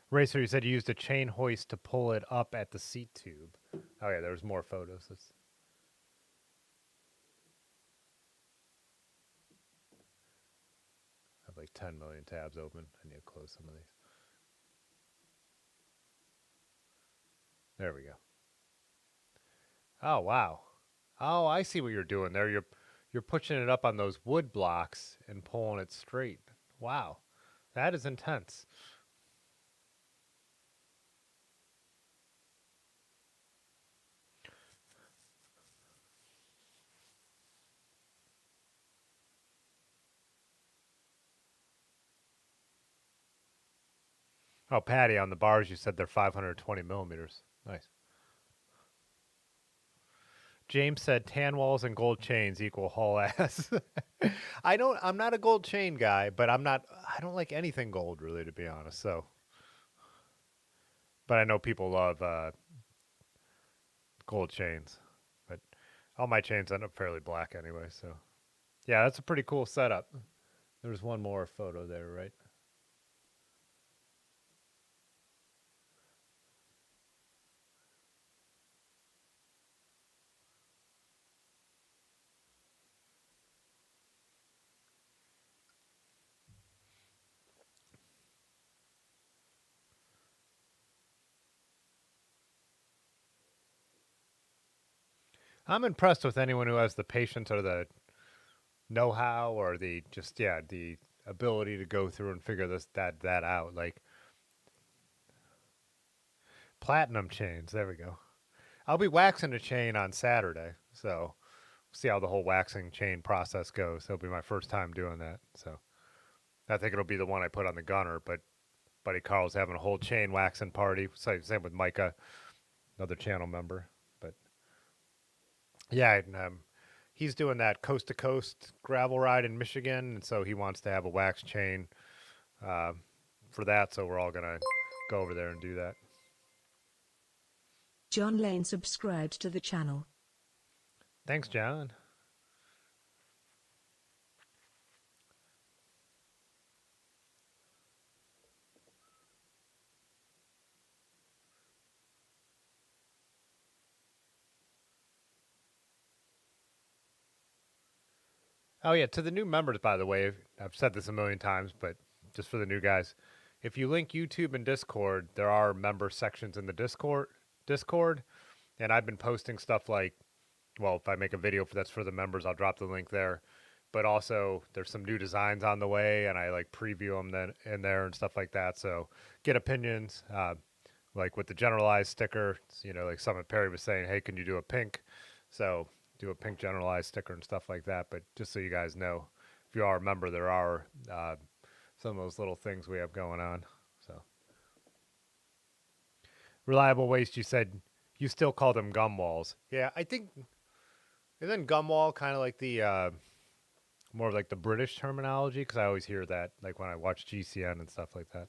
S1: Racer, you said you used a chain hoist to pull it up at the seat tube. Oh yeah, there's more photos. I have like 10 million tabs open. I need to close some of these. There we go. Oh wow. Oh, I see what you're doing there. You're pushing it up on those wood blocks and pulling it straight. Wow. That is intense. Oh, Patty, on the bars you said they're 520 millimeters. Nice. James said tan walls and gold chains equal haul ass. I'm not a gold chain guy, but I don't like anything gold really, to be honest. So, but I know people love gold chains, but all my chains end up fairly black anyway. So, yeah, that's a pretty cool setup. There's one more photo there, right? I'm impressed with anyone who has the patience or the know-how or the just the ability to go through and figure that out. Like platinum chains. There we go. I'll be waxing a chain on Saturday, so see how the whole waxing chain process goes. It'll be my first time doing that, so I think it'll be the one I put on the gunner. But buddy Carl's having a whole chain waxing party. Same with Micah, another channel member. But yeah, and, he's doing that coast to coast gravel ride in Michigan, and so he wants to have a wax chain uh, for that. So we're all gonna go over there and do that.
S3: John Lane subscribed to the channel.
S1: Thanks, John. Oh yeah, to the new members, by the way, I've said this a million times, but just for the new guys, if you link YouTube and Discord, there are member sections in the Discord, and I've been posting stuff like, well, if I make a video that's for the members, I'll drop the link there. But also, there's some new designs on the way, and I like preview them then in there and stuff like that. So get opinions, like with the generalized sticker. Like Summit Perry was saying, hey, can you do a pink? So do a pink generalized sticker and stuff like that. But just so you guys know, if you are a member, there are some of those little things we have going on. So reliable waste. You said you still call them gum walls. Yeah, I think isn't gum wall kind of like the more of like the British terminology? Because I always hear that like when I watch GCN and stuff like that.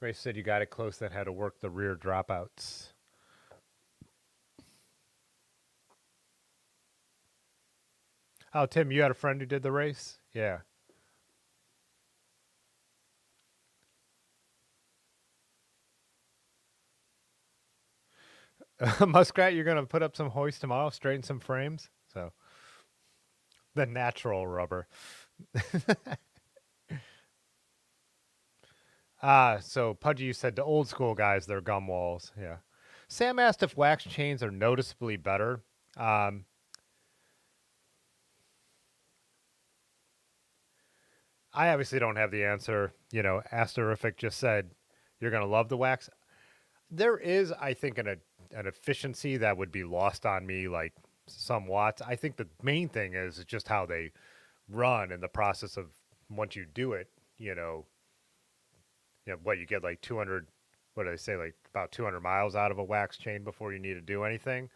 S1: Grace said you got it close, then had to work the rear dropouts. Oh, Tim, you had a friend who did the race? Yeah. Muskrat, you're going to put up some hoist tomorrow, straighten some frames? So, the natural rubber. So Pudgy, you said the old school guys, they're gum walls. Yeah. Sam asked if wax chains are noticeably better. Um, I obviously don't have the answer. Asterific just said you're going to love the wax. There is, I think, an efficiency that would be lost on me, like some watts. I think the main thing is just how they run in the process of once you do it. What you get like 200. What do they say? Like about 200 miles out of a wax chain before you need to do anything.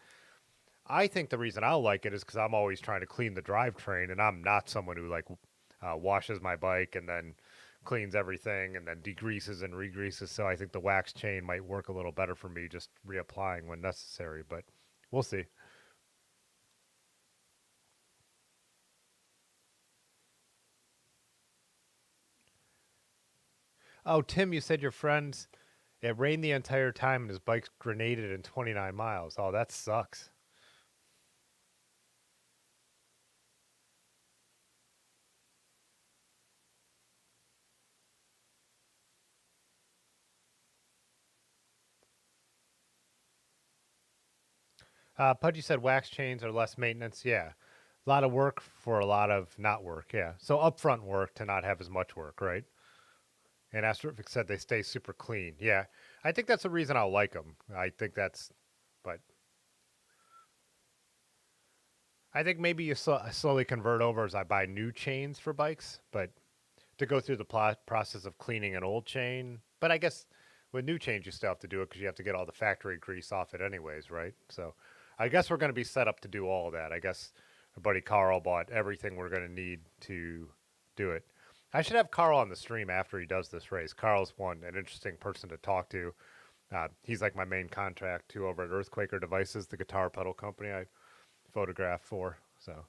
S1: I think the reason I like it is because I'm always trying to clean the drivetrain, and I'm not someone who like washes my bike and then cleans everything and then degreases and regreases. So I think the wax chain might work a little better for me, just reapplying when necessary. But we'll see. Oh, Tim, you said your friends. It rained the entire time and his bike's grenaded in 29 miles. Oh, that sucks. Pudgy said wax chains are less maintenance. Yeah. A lot of work for a lot of not work. Yeah. So upfront work to not have as much work, right? And Astrophic said they stay super clean. Yeah. I think that's the reason I'll like them. But I think maybe you slowly convert over as I buy new chains for bikes, but to go through the process of cleaning an old chain. But I guess with new chains, you still have to do it because you have to get all the factory grease off it, anyways, right? So I guess we're going to be set up to do all that. I guess our buddy Carl bought everything we're going to need to do it. I should have Carl on the stream after he does this race. Carl's an interesting person to talk to. He's like my main contact too over at Earthquaker Devices, the guitar pedal company I photographed for. So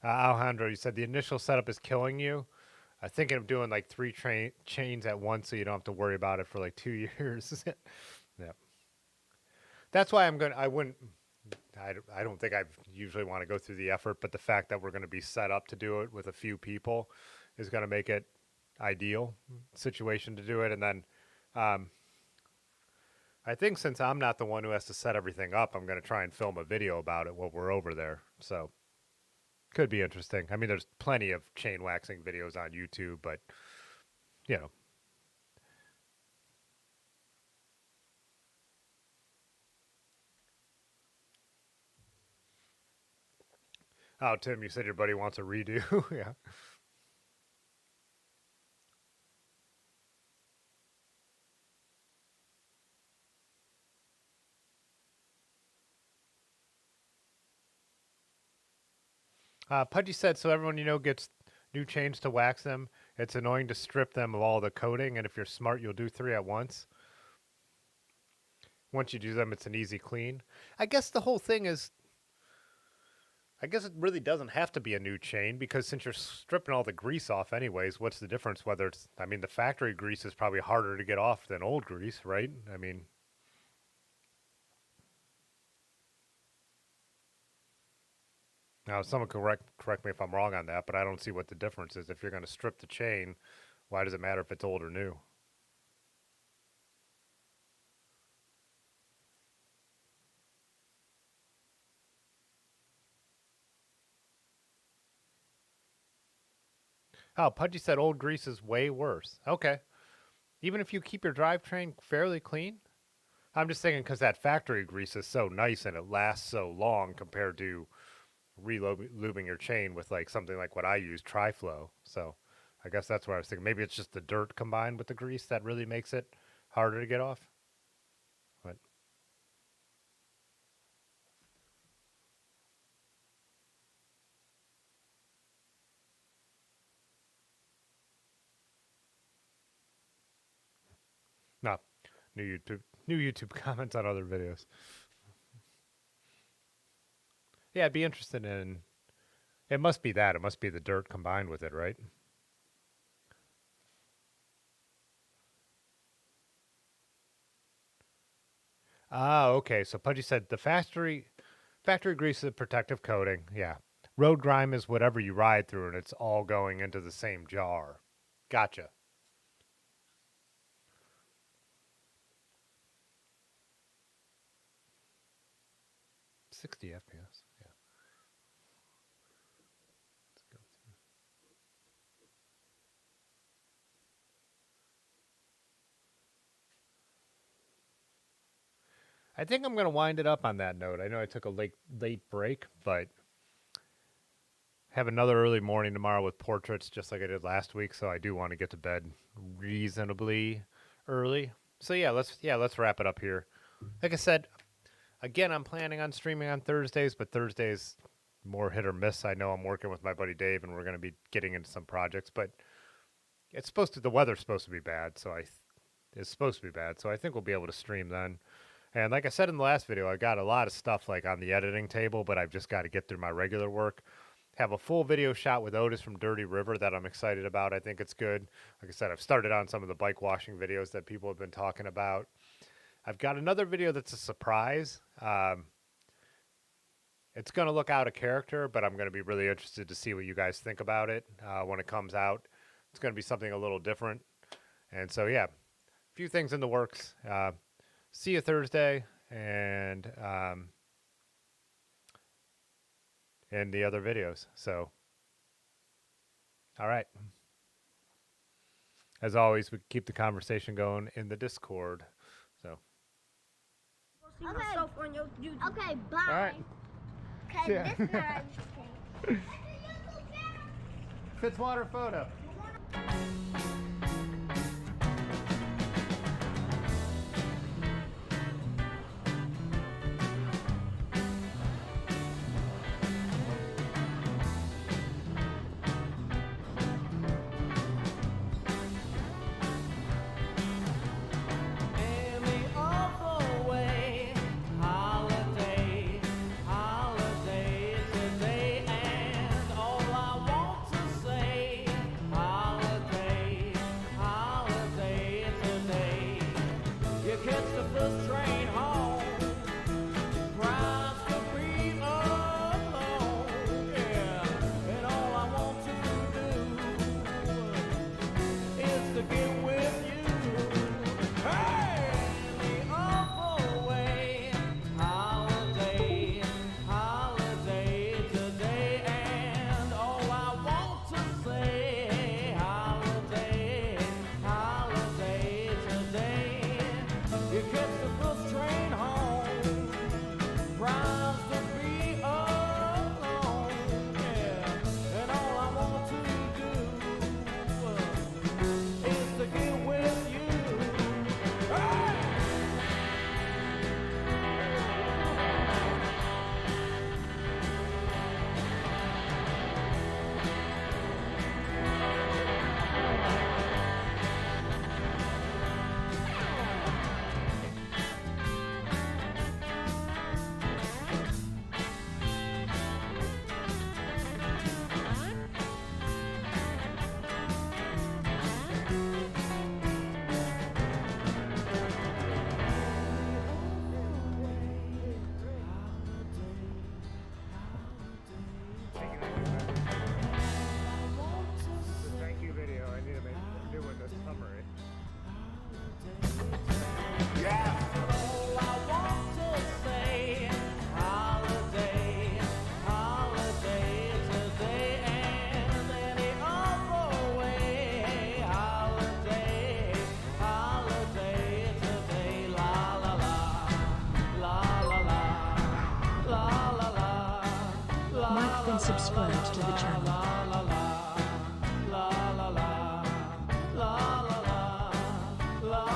S1: Alejandro, you said the initial setup is killing you. I'm thinking of doing like three chains at once, so you don't have to worry about it for like 2 years. Yeah, that's why I wouldn't. I don't think I usually want to go through the effort, but the fact that we're going to be set up to do it with a few people is going to make it ideal situation to do it. And then um, I think since I'm not the one who has to set everything up, I'm going to try and film a video about it while we're over there. So could be interesting. I mean, there's plenty of chain waxing videos on YouTube, but you know. Oh, Tim, you said your buddy wants a redo. Yeah. Pudgy said, so everyone you know gets new chains to wax them. It's annoying to strip them of all the coating, and if you're smart, you'll do 3 at once. Once you do them, it's an easy clean. I guess the whole thing is, I guess it really doesn't have to be a new chain because since you're stripping all the grease off anyways, what's the difference whether it's, I mean, the factory grease is probably harder to get off than old grease, right? I mean, now someone correct me if I'm wrong on that, but I don't see what the difference is. If you're going to strip the chain, why does it matter if it's old or new? Oh, Pudgy said old grease is way worse. Okay. Even if you keep your drivetrain fairly clean? I'm just thinking because that factory grease is so nice and it lasts so long compared to relubing your chain with like something like what I use, Triflow. So I guess that's what I was thinking. Maybe it's just the dirt combined with the grease that really makes it harder to get off. But no, new YouTube comments on other videos. Yeah, I'd be interested in. It must be that. It must be the dirt combined with it, right? Ah, okay. So Pudgy said the factory grease is a protective coating. Yeah. Road grime is whatever you ride through, and it's all going into the same jar. Gotcha. 60 FPS. Yeah. Let's go through. I think I'm going to wind it up on that note. I know I took a late break, but have another early morning tomorrow with portraits just like I did last week, so I do want to get to bed reasonably early. So let's wrap it up here. Like I said, again, I'm planning on streaming on Thursdays, but Thursdays more hit or miss. I know I'm working with my buddy Dave and we're going to be getting into some projects, but the weather's supposed to be bad, it's supposed to be bad, so I think we'll be able to stream then. And like I said in the last video, I got a lot of stuff like on the editing table, but I've just got to get through my regular work. Have a full video shot with Otis from Dirty River that I'm excited about. I think it's good. Like I said, I've started on some of the bike washing videos that people have been talking about. I've got another video that's a surprise. It's going to look out of character, but I'm going to be really interested to see what you guys think about it when it comes out. It's going to be something a little different. And so, yeah, a few things in the works. See you Thursday, and in the other videos. So, all right. As always, we keep the conversation going in the Discord. So,
S4: See myself on your YouTube.
S5: Okay, bye.
S1: all right.
S5: Okay,
S1: Yeah.
S5: this is not okay.
S1: Fitzwater photo.
S6: Holiday, holiday, holiday.
S3: Mike been subscribed to the channel.